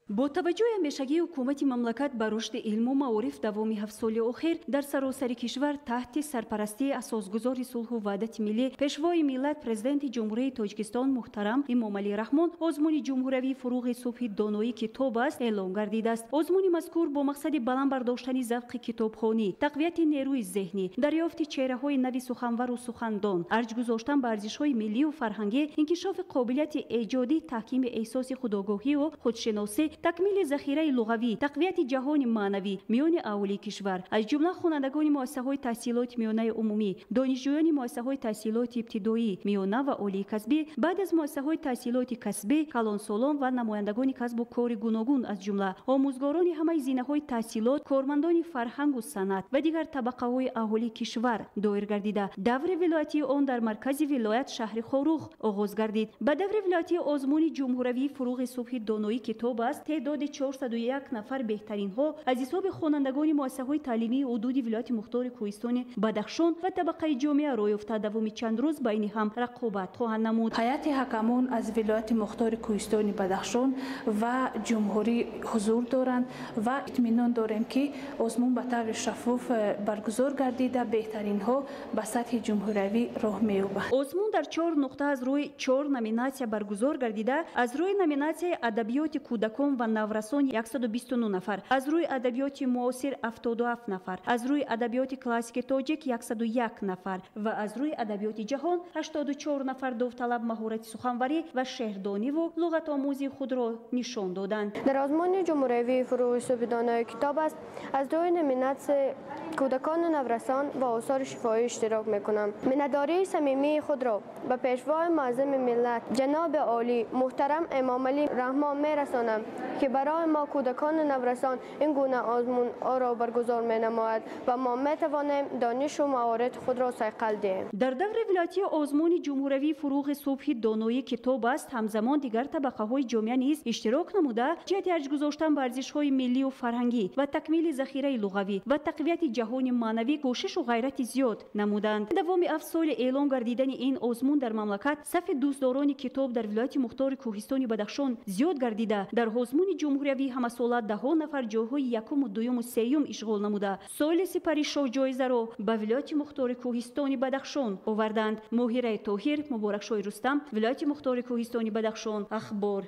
با توجه همیشگی حکومت مملکت به رشد علم و معارف دوامی 7 سال اخیر در سراسر کشور تحت سرپرستی اساسگذار صلح و وحدت ملی پیشوای ملت پرزیدنت جمهوری تاجیکستان محترم امام علی رحمان آزمون جمهوری فروغ صبح دانایی کتاب است اعلام گردیده است. آزمون مذکور با مقصد بلند برداشتن ذوق کتابخوانی، تقویت نیروی ذهنی، دریافت چهره‌های نوی سخنور و سخندان، ارج گذاشتن بر ارزش‌های ملی و فرهنگی، انکشاف قابلیت ایجادی، تحکیم احساس خودآگاهی و خودشناسی، تکمیل ذخیره لغوی، تقویت جهان معنوی میان اهالی کشور از جمله خوانندگان مؤسسه‌های تحصیلات میانه عمومی، دانشجویان مؤسسه‌های تحصیلات ابتدایی، میانه و عالی کسبی، بعد از مؤسسه‌های تحصیلات کسبی، کلانسالان و نمایندگان کسب و کار گوناگون از جمله آموزگاران همه زینه‌های تحصیلات، کارمندان فرهنگ و صنعت و دیگر طبقه‌های اهالی کشور دایر گردیده دور ولایتی آن در مرکز ولایت شهر خوروق آغاز گردید. به دور ولایتی آزمون جمهوری فروغ صبح دانایی کتاب است تعداد 401 نفر بهترین ها از حساب خوانندگان مؤسسه‌های تعلیمی حدود ولایت مختار کوهستان بدخشان و طبقه جامعه روی افتاده دوامی چند روز بین هم رقابت خواهند نمود. هیئت حکمان از ولایت مختار کوهستان بدخشان و جمهوری حضور دارند و اطمینان داریم که آزمون به طور شفاف برگزار گردیده بهترین ها به سطح جمهوری راه می‌یابد. آزمون در 4 نقطه از روی 4 نامیناسیا برگزار گردیده از روی نامیناسیای ادبیات کودکان و نورسان 129 نفر، از روی ادبیات معاصر 77 نفر، از روی ادبیات کلاسیک تاجیک 101 نفر و از روی ادبیات جهان 84 نفر داوطلب مهارت سخنوری و شعردانی و لغت آموزی خود را نشان دادند. در آزمون جمهوری فروغ صبح دانایی کتاب است از روی نامیناسیای کودکان و نورسان و آثار شفاهی اشتراک میکنم. منتداری صمیمی خود را به پیشوای معظم ملت جناب عالی محترم امام علی رحمان میرسانم که برای ما کودکان و نورسان این گونه آزمون را برگزار می‌نماید و ما می‌توانیم دانش و مهارت خود را صیقل دهیم. در دور ولایتی آزمون جمهوری فروغ صبح دانایی کتاب است همزمان دیگر طبقه‌های جامعه نیز اشتراک نموده جهت ارج گذاشتن به ارزش‌های ملی و فرهنگی و تکمیل ذخیره لغوی و تقویت جهان معنوی کوشش و غیرت زیاد نمودند. دوام 7 سال اعلام گردیدن این آزمون در مملکت صف دوستداران کتاب در ولایت مختار کوهستان بدخشان زیاد گردیده در آزمون جمهوری همسالت 10 نفر جاهای یکم و دوم و سوم اشغال نموده سال سپری شاه جایزه را به ولایت مختار کوهستان بدخشان آوردند. ماهیره طاهر، مبارکشاه رستم، ولایت مختار کوهستان بدخشان. اخبار.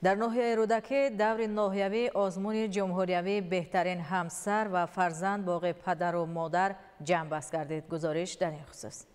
در ناحیه رودکی دور ناحیوی آزمون جمهوری بهترین همسر و فرزند باقی پدر و مادر جنببست گردید. گزارش در این خصوص.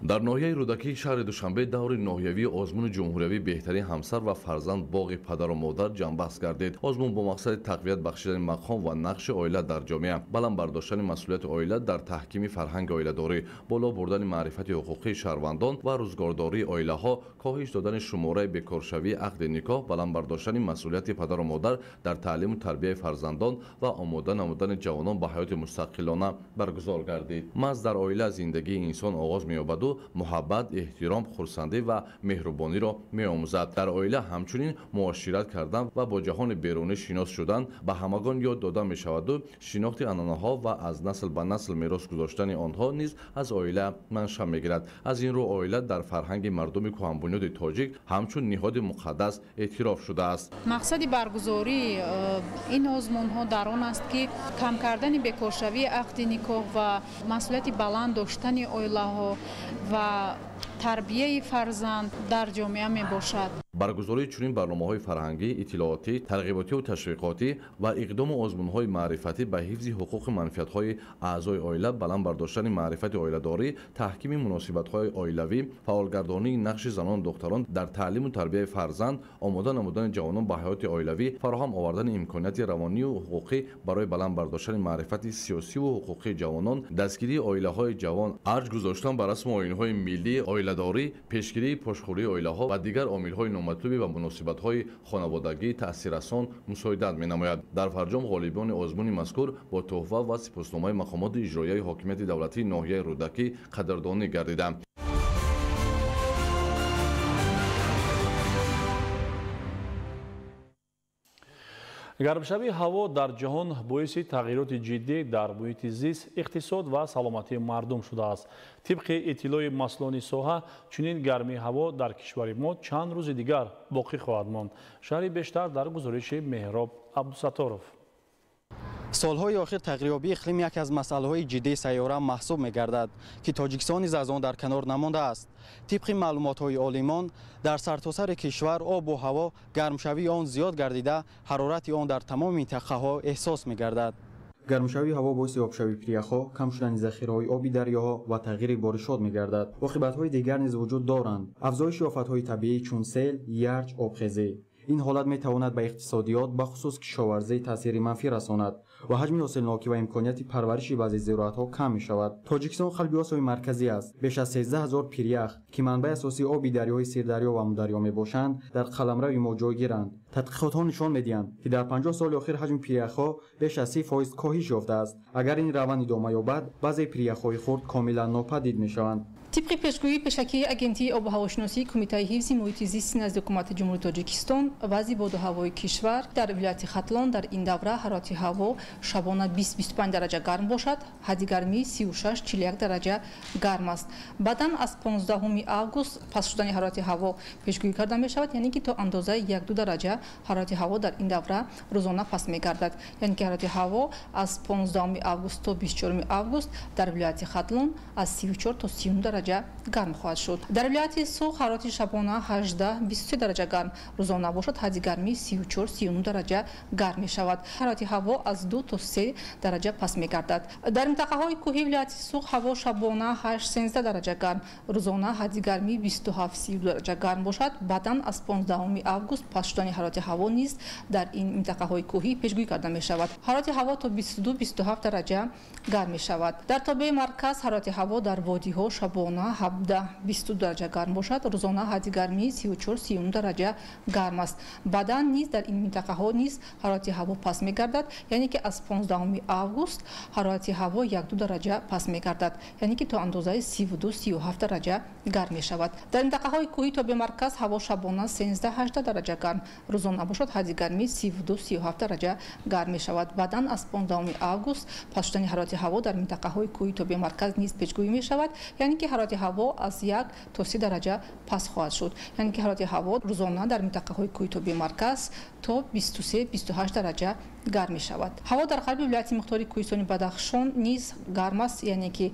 در ناحیه رودکی شهر دوشنبه دور ناحیوی آزمون جمهوری بهترین همسر و فرزند باقی پدر و مادر جنببست گردید. آزمون با مقصد تقویت بخشیدن مقام و نقش عائله در جامعه، بلند برداشتن مسئولیت عائله در تحکیم فرهنگ عائله‌داری، بالا بردن معرفت حقوقی شهروندان و روزگارداری عائله‌ها، کاهش دادن شماره بیکارشوی عقد نکاح، بلند برداشتن مسئولیت پدر و مادر در تعلیم و تربیت فرزندان و آماده نمودن جوانان به حیات مستقلانه برگزار گردید. محض در عائله زندگی انسان آغاز می‌یابد و محبت، احترام، خرسندی و مهربانی را می‌آموزد. در عائله همچنین معاشرت کردن و با جهان بیرونی شناس شدن به همگان یاد داده می‌شود و شناخت عنعنه‌ها و از نسل به نسل میراث گذاشتن آنها نیز از عائله منشأ می‌گیرد. از این رو عائله در فرهنگ مردم کهن‌بنیاد تاجیک همچون نهاد مقدس اعتراف شده است. مقصد برگزاری این آزمون‌ها در آن است که کم کردن بیکارشوی عقد نکاح و مسئولیت بلند داشتن عائله‌ها و تربیت فرزند در جامعه می باشد. баргузории чунин барномаҳои фарҳангӣ, иттилоотӣ, тарғиботӣ ва ташвиқотӣ ва иқдому озмунҳои маърифатӣ ба ҳифзи ҳуқуқи манфиатҳои аъзои оила, баланд бардоштани маърифати оиладорӣ, таҳкими муносибатҳои оилавӣ, фаъолгардонии нақши занону духтарон дар таълиму тарбияи фарзанд, омода намудани ҷавонон ба ҳаёти оилавӣ, фароҳам овардани имконияти равонию ҳуқуқӣ барои баланд бардоштани маърифати сиёсиву ҳуқуқии ҷавонон, дастгирии оилаҳои ҷавон, арҷ гузоштан ба расму оинҳои миллии оиладорӣ, пешгирии пошхӯрии оилаҳо ва дигар омилҳои номатлуби ба муносибатҳои хонаводагӣ таъсиррасон мусоидат менамояд. Дар фарҷом ғолибони озмуни мазкур бо тӯҳфа ва сипосномаи мақомоти иҷроияи ҳокимияти давлатии ноҳияи Рӯдакӣ қадрдонӣ гардиданд. гармшавии ҳаво дар ҷаҳон боиси тағйироти ҷиддӣ дар муҳити зист, иқтисод ва саломатии мардум шудааст. тибқи иттилои масъулони соҳа, чунин гармии ҳаво дар кишвари мо чанд рӯзи дигар боқӣ хоҳад монд. шаҳри бештар дар гузориши Меҳроб Абдусатторов. солҳои охир тағйирёбии иқлим яке аз масъалаҳои ҷиддии сайёра маҳсуб мегардад, ки Тоҷикистон низ аз он дар канор намондааст. тибқи маълумотҳои олимон, дар сартосари кишвар обу ҳаво гармшавии он зиёд гардида, ҳарорати он дар тамоми минтақаҳо эҳсос мегардад. гармшавии ҳаво боиси обшавии прияхҳо, кам шудани захираҳои оби дарёҳо ва тағйири боришот мегардад. оқибатҳои дигар низ вуҷуд доранд. афзоиши офатҳои табиӣ чун сел, ярч, обхезӣ. ин ҳолат метавонад ба иқтисодиёт, бахусус кишоварзӣ таъсири манфӣ расонад ва ҳаҷми ҳосилнокӣ ва имконияти парвариши баъзе зироатҳо кам мешавад. тоҷикистон қалби осои марказӣ аст. беш аз 13 000 приях, ки манбаи асосии оби дарёҳои сирдарё ва амударё мебошанд, дар қаламрави мо ҷойгиранд. тадқиқотҳо нишон медиҳанд, ки дар 50 соли охир ҳаҷми прияхҳо беш аз 30% коҳиш ёфтааст. агар ин раванд идома ёбад, баъзе прияхҳои хурд комилан нопадид мешаванд. طبق пешгӯии пешакии агентии обу ҳавошиносии Кумитаи ҳифзи муҳити зисти назди ҳукумати ҷумҳурии Тоҷикистон, вазъи боду ҳавои кишвар дар вилояти Хатлон дар ин давра ҳарорати ҳаво шабона 20-25 дараҷа гарм бошад, ҳадди гармии 36-41 дараҷа гарм аст. баъдан аз 15 август пас шудани ҳарорати ҳаво пешгӯӣ карда мешавад, яъне ки то андозаи 1-2 дараҷа ҳарорати ҳаво дар ин давра рӯзона паст мегардад. яъне ки ҳарорати ҳаво аз 15 август то 24 август дар вилояти Хатлон аз 34 то 39 дараҷа гарм хоҳад шуд. дар вилояти Суғ ҳарорати шабона 18-23 дараҷа гарм рӯзона бошад, ҳадди гармии 34-39 дараҷа гарм мешавад. ҳарорати ҳаво аз 2 то 3 дараҷа паст мегардад. дар минтақаҳои кӯҳии вилояти Суғ ҳаво шабона 8-13 дараҷа гарм, рӯзона ҳадди гармии 27-32 дараҷа гарм бошад. баъдан аз 15 август паст шудани ҳарорати ҳаво низ дар ин минтақаҳои кӯҳӣ пешгӯӣ карда мешавад. ҳарорати ҳаво то 22-27 дараҷа гарм мешавад. дар тобеи марказ ҳарорати ҳаво дар водиҳо шабона 17-22 дараҷа гарм бошад, рӯзона ҳадди гармии 34-39 дараҷа гарм аст. баъдан низ дар ин минтақаҳо низ ҳарорати ҳаво паст мегардад, яъне ки аз 15 август ҳарорати ҳаво 1-2 дараҷа паст мегардад, яъне ки то андозаи 32-37 дараҷа гарм мешавад. дар минтақаҳои кӯҳии тобеи марказ ҳаво шабона 13-18 дараҷа гарм, рӯзона бошад, ҳадди гармии 32-37 дараҷа гарм мешавад. баъдан аз 15 август паст шудани ҳарорати ҳаво дар минтақаҳои кӯҳии тобеи марказ низ пешгӯӣ мешавад, яъне ки ҳарорати ҳаво аз 1 то 3 дараҷа паст хоҳад шуд. яъне ки ҳарорати ҳаво рӯзона дар минтақаҳои кӯҳии тобеи марказ то 23-28 дараҷа гарм мешавад. ҳаво дар ғарби вилояти миқдори кӯҳистони Бадахшон низ гарм аст, яъне ки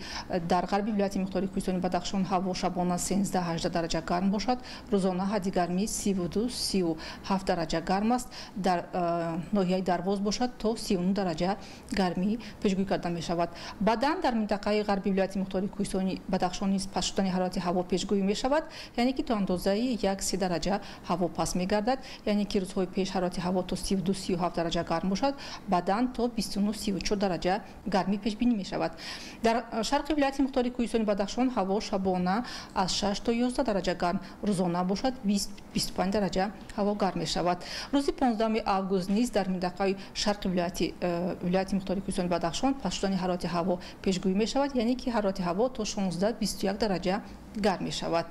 дар ғарби вилояти миқдори кӯҳистони Бадахшон ҳаво шабона 13-18 дараҷа гарм бошад, рӯзона ҳадди гармии 32-37 дараҷа гарм аст. дар ноҳияи Дарвоз бошад то 39 дараҷа гармӣ пешгӯӣ карда мешавад. баъдан дар минтақаи ғарби вилояти миқдори кӯҳистони Бадахшон низ паст шудани ҳарорати ҳаво пешгӯӣ мешавад, яъне ки то андозаи 1-3 дараҷа ҳаво паст мегардад, яъне ки рӯзҳои пеш ҳарорати ҳаво то 32-37 дараҷа гарм бошад, баъдан то 29-34 дараҷа гармӣ пешбинӣ мешавад. дар шарқи вилояти миқдори кӯҳистони Бадахшон ҳаво шабона аз 6 то 11 дараҷа гарм, рӯзона бошад 20-25 дараҷа ҳаво гарм мешавад. рӯзи 15 август низ дар минтақаи шарқи вилояти миқдори кӯҳистони Бадахшон паст шудани ҳарорати ҳаво пешгӯӣ мешавад, яъне ки ҳарорати ҳаво то 16-21 дараҷа гарм мешавад.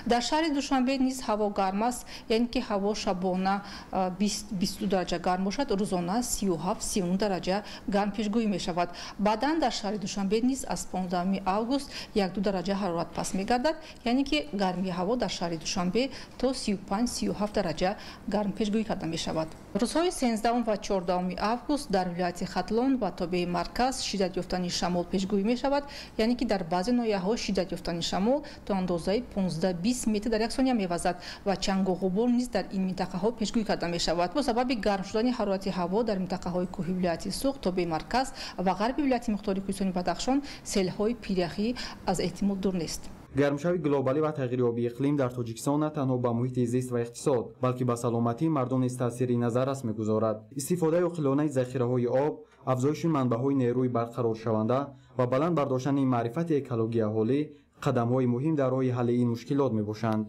дар шаҳри Душанбе низ ҳаво гарм аст, яъне ки ҳаво шабона 20-22 дараҷа гарм бошад, рӯзона 37-39 дараҷа гарм пешгӯӣ мешавад. баъдан дар шаҳри Душанбе низ аз 15 август 1-2 дараҷа ҳарорат паст мегардад, яъне ки гармии ҳаво дар шаҳри Душанбе то 35-37 дараҷа гарм пешгӯӣ карда мешавад. рӯзҳои 13 ва 14 август дар вилояти Хатлон ва тобеи марказ шиддат ёфтани шамол пешгӯӣ мешавад, яъне ки дар баъзе ноҳияҳо шиддат ёфтани шамол то андозаи 15-20 метр дар як сония мевазад ва чангу ғубор низ дар ин минтақаҳо пешгӯӣ карда мешавад. Бо сабаби гарм шудани ҳарорати ҳаво дар минтақаҳои кӯҳи вилояти Суғ, тобе марказ ва ғарби вилояти миқдори кӯҳистони Бадахшон селҳои пиряхӣ аз эҳтимол дур нест. гармшави глобалӣ ва тағйирёбии иқлим дар тоҷикистон на танҳо ба муҳити зист ва иқтисод, балки ба саломатии мардум низ таъсири назаррас мегузорад. истифодаи оқилонаи захираҳои об, афзоиши манбаъҳои нерӯи барқароршаванда ва баланд бардоштани маърифати экологии аҳолӣ қадамҳои муҳим дар роҳи ҳалли ин мушкилот мебошанд.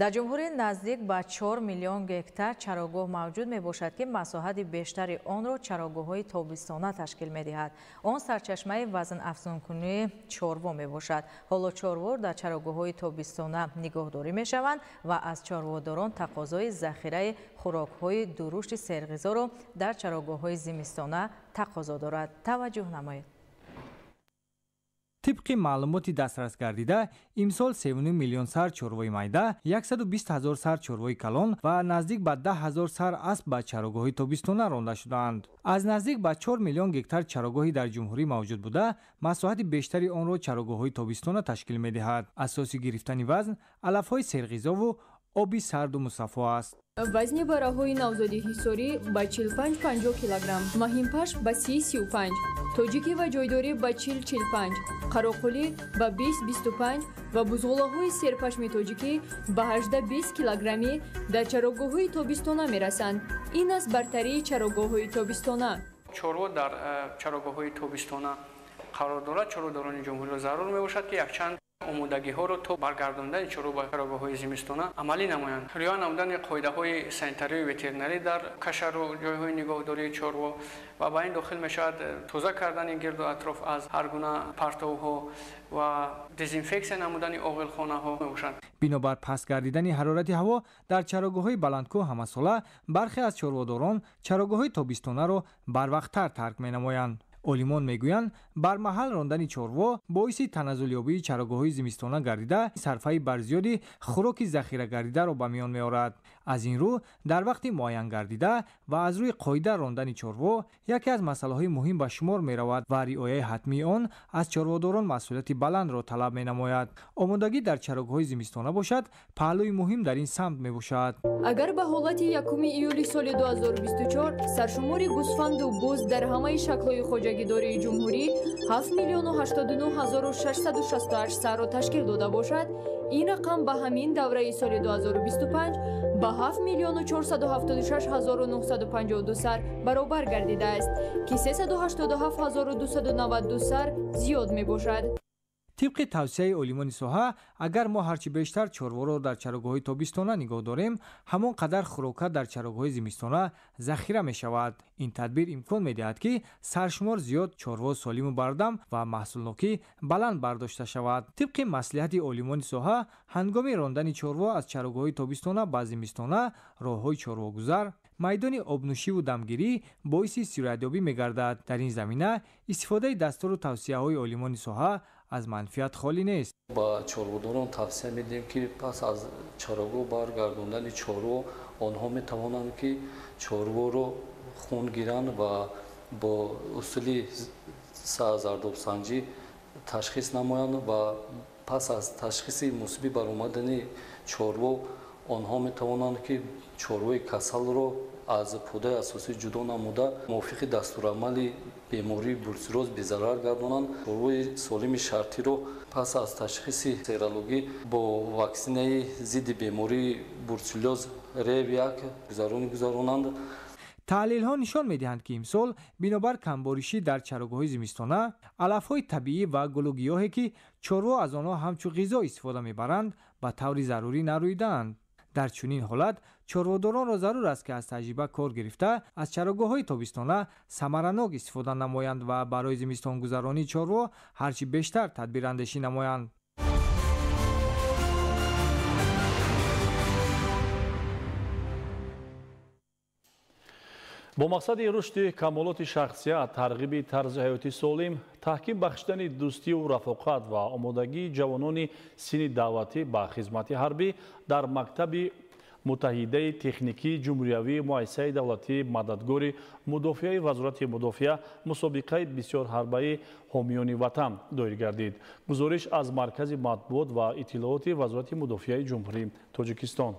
дар ҷумҳурӣ наздик ба 4 миллион гектар чарогоҳ мавҷуд мебошад ки масоҳати бештари онро чарогоҳҳои тобистона ташкил медиҳад. Он сарчашмаи вазнафзункунии чорво мебошад. ҳоло чорвор дар чарогоҳҳои тобистона нигоҳдорӣ мешаванд ва аз чорводорон тақозои захираи хӯрокҳои дурушти серғизоро дар чарогоҳҳои зимистона тақозо дорад. таваҷҷӯҳ намоед. طبق معلومات دسترس گردیده امسال 3.5 میلیون سر چروای میده، 120,000 سر چروای کلان و نزدیک به 10,000 سر اسب به چراگاه‌های تابستانه رانده شدند. از نزدیک به 4 میلیون گکتار چراگاهی در جمهوری موجود بوده، مساحت بیشتری آن را چراگاه‌های تابستانه تشکیل می‌دهد. اساسی گرفتن وزن، علف‌های سرغذا و آبی سرد و مصفا است. وزن براهای نوزادی حصاری با 45-50 کیلوگرم، ماهینپش با 30-35، توجیکی و جایداری با 40-45، قراقلی با 20-25 و بزغالاهای سرپشم توجیکی با 18-20 کیلوگرمی در چراگاه‌های تابستانه میرسند. این است برتری چراگاه‌های تابستانه. چروا در چراگاه‌های تابستانه قرار دارد. چروداران جمهوری را ضرور میباشد که یکچند آمودگی ها رو تو برگرداندن چرو به چراگاه‌های زمستانه عملی نمایند. رعایت نمودن قاعده‌های سانیتاری و وترنری در کشر و جای‌های نگهداری چروا و با این داخل میشود توزیع کردن گرد و اطراف از هر گونه پرتوها و دزینفکسیون نمودن آغلخانه‌ها میباشند. بنابر پست گردیدن حرارت هوا در چراگاه‌های بلندکوه همساله برخی از چرواداران چراگاه‌های تابستانه را بروقت‌تر ترک می‌نمایند. اولیمان میگویند بر محل راندن چروا باعث تنزل یابی چراگاه‌های زمستانه گردیده صرفه بر زیادی خوراک ذخیره گردیده را به میان می‌آورد. از این رو در وقت معین گردیده و از روی قاعده راندن چروا یکی از مسائل مهم به شمار می‌رود و رعایت حتمی آن از چرواداران مسئولیت بلند را طلب می‌نماید. آمادگی در چراگاه‌های زمستانه باشد پهلوی مهم در این سمت میباشد. اگر به حالت 1 ایولی سال 2024 سرشماری گوسفند و بز در همه شکل‌های خواجگی‌داری جمهوری 7,89,668 سر را تشکیل داده باشد، این رقم به همین دوره سال 2025 به 7,476,952 سر برابر گردیده است که 387,292 سر زیاد می باشد. طبق توصیه اولیمان ساحه اگر ما هرچی بیشتر چروا را در چراگاه‌های تابستانه نگاه داریم همان قدر خوراک در چراگاه‌های زمستانه ذخیره می شود. این تدبیر امکان می دهد که سرشمار زیاد چروا سالم و بردم و محصولناکی بلند برداشته شود. طبق مصلحت اولیمان ساحه هنگام راندن چروا از چراگاه‌های تابستانه به زمستانه راه‌های چرواگذار میدان آبنوشی و دمگیری باعث سرعت‌یابی می‌گردد. در این زمینه استفاده دستور و توصیه‌های اولیمان ساحه از منفیت خالی نیست. با چرواداران توصیه میدیم که پس از چراگاه برگرداندن چروا آنها میتوانند که چروا رو خون گیرند و با اصول سردابسنجی تشخیص نمایند و پس از تشخیص مثبت برآمدن چروا آنها میتوانند که چروای کسل رو از پوده اساسی جدا نموده موافق دستورالعمل بیماری بروسلوز بی‌ضرر گردانند. چروای سالم شرطی رو پس از تشخیص سیرولوژی با واکسینه ضد بیماری بروسلوز ریو 1 گذرانند. تحلیل ها نشان می دهند که امسال بنابر کمبارشی در چراگاه‌های زمستانه علف‌های طبیعی و گلوگیاهی که چروا از آنها همچون غذا استفاده می‌برند به طور ضروری نرویدند. در چنین حالت چرواداران را ضرور است که از تجربه کار گرفته از چراگاه‌های تابستانه ثمرناک استفاده نمایند و برای زمستان گذرانی چروا هرچی بیشتر تدبیر اندیشی نمایند. با مقصد رشد کمالات شخصیت، ترغیب طرز حیاتی سالم، تحکیم بخشیدن دوستی و رفاقت و آمادگی جوانان سن دعوتی به خدمت حربی در مکتب متحده تکنیکی جمهوری مؤسسه دولتی مددگار مدافع وزارت مدافع مسابقه بسیار حربه حامیان وطن دایر گردید. گزارش از مرکز مطبوعات و اطلاعات وزارت مدافع جمهوری تاجیکستان.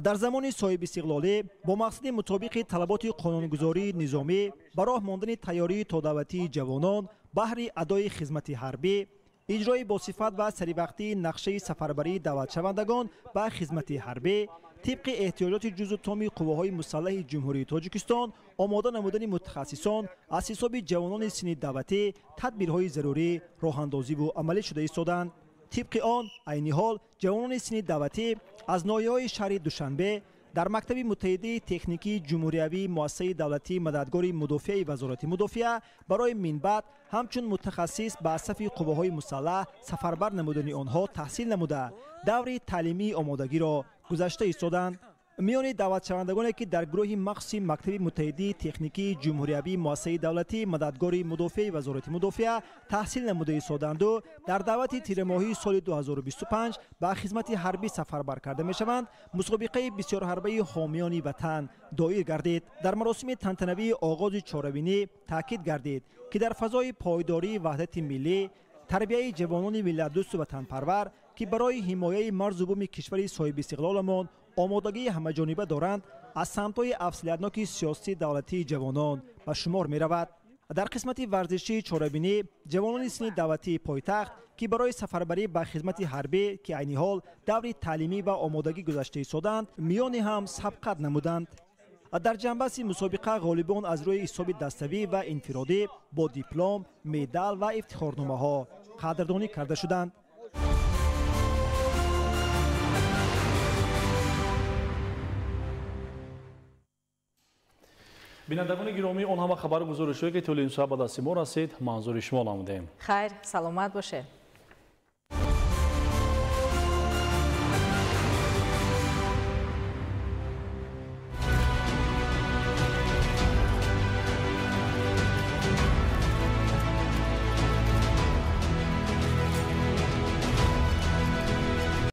در زمان صاحب استقلالی با مقصد مطابق طلبات قانونگذاری نظامی به راه ماندن تیاری تا دعوتی جوانان بهر ادای خدمت حربی، اجرای با صفت و سریوقتی نقشه سفربری دعوت شوندگان به خدمت حربی طبق احتیاجات جزء تام قواهای مسلح جمهوری تاجیکستان، آماده نمودن متخصصان از حساب جوانان سن دعوتی تدبیرهای ضروری راه اندازی و عملی شده ایستادند. طبق آن عین حال جوانان سن دعوتی از ناحیه‌های شهر دوشنبه در مکتب متحده تکنیکی جمهوری مؤسسه دولتی مددگار مدافع وزارت مدافع برای من بعد همچون متخصص به صف قواهای مسلح سفربر نمودن آنها تحصیل نموده دور تعلیمی آمادگی را گذشته ایستادند. میان دعوت شوندگانی که در گروه مخصوص مکتب متحده تکنیکی جمهوری مؤسسه دولتی مددگار مدافع وزارت مدافع تحصیل نموده ایستادند و در دعوت تیر ماهی سال 2025 به خدمت حربی سفربر کرده میشوند، مسابقه بسیار حربه حامیان وطن دایر گردید. در مراسم تنتنوی آغاز چهاربینی تاکید گردید که در فضای پایداری وحدت ملی، تربیت جوانان ملت دوست و وطن پرور که برای حمایت مرز و بوم کشور صاحب استقلالمان آمادگی همه‌جانبه دارند، از سمت‌های افضلیت‌ناک سیاسی دولتی جوانان به شمار می‌رود. در قسمت ورزشی چهاربینی جوانان سن دعوتی پایتخت که برای سفربری به خدمت حربی که عین حال دور تعلیمی و آمادگی گذشته ایستادند میان هم سبقت نمودند. در جنبش مسابقه غالبان از روی حساب دستوی و انفرادی با دیپلم، مدال و افتخارنامه‌ها قدردانی کرده شدند. بینندگان گرامی، آن همه خبر گزارش‌هایی که طول این شب به دست ما رسید منظور شما نمودیم. خیر، سلامت باشه.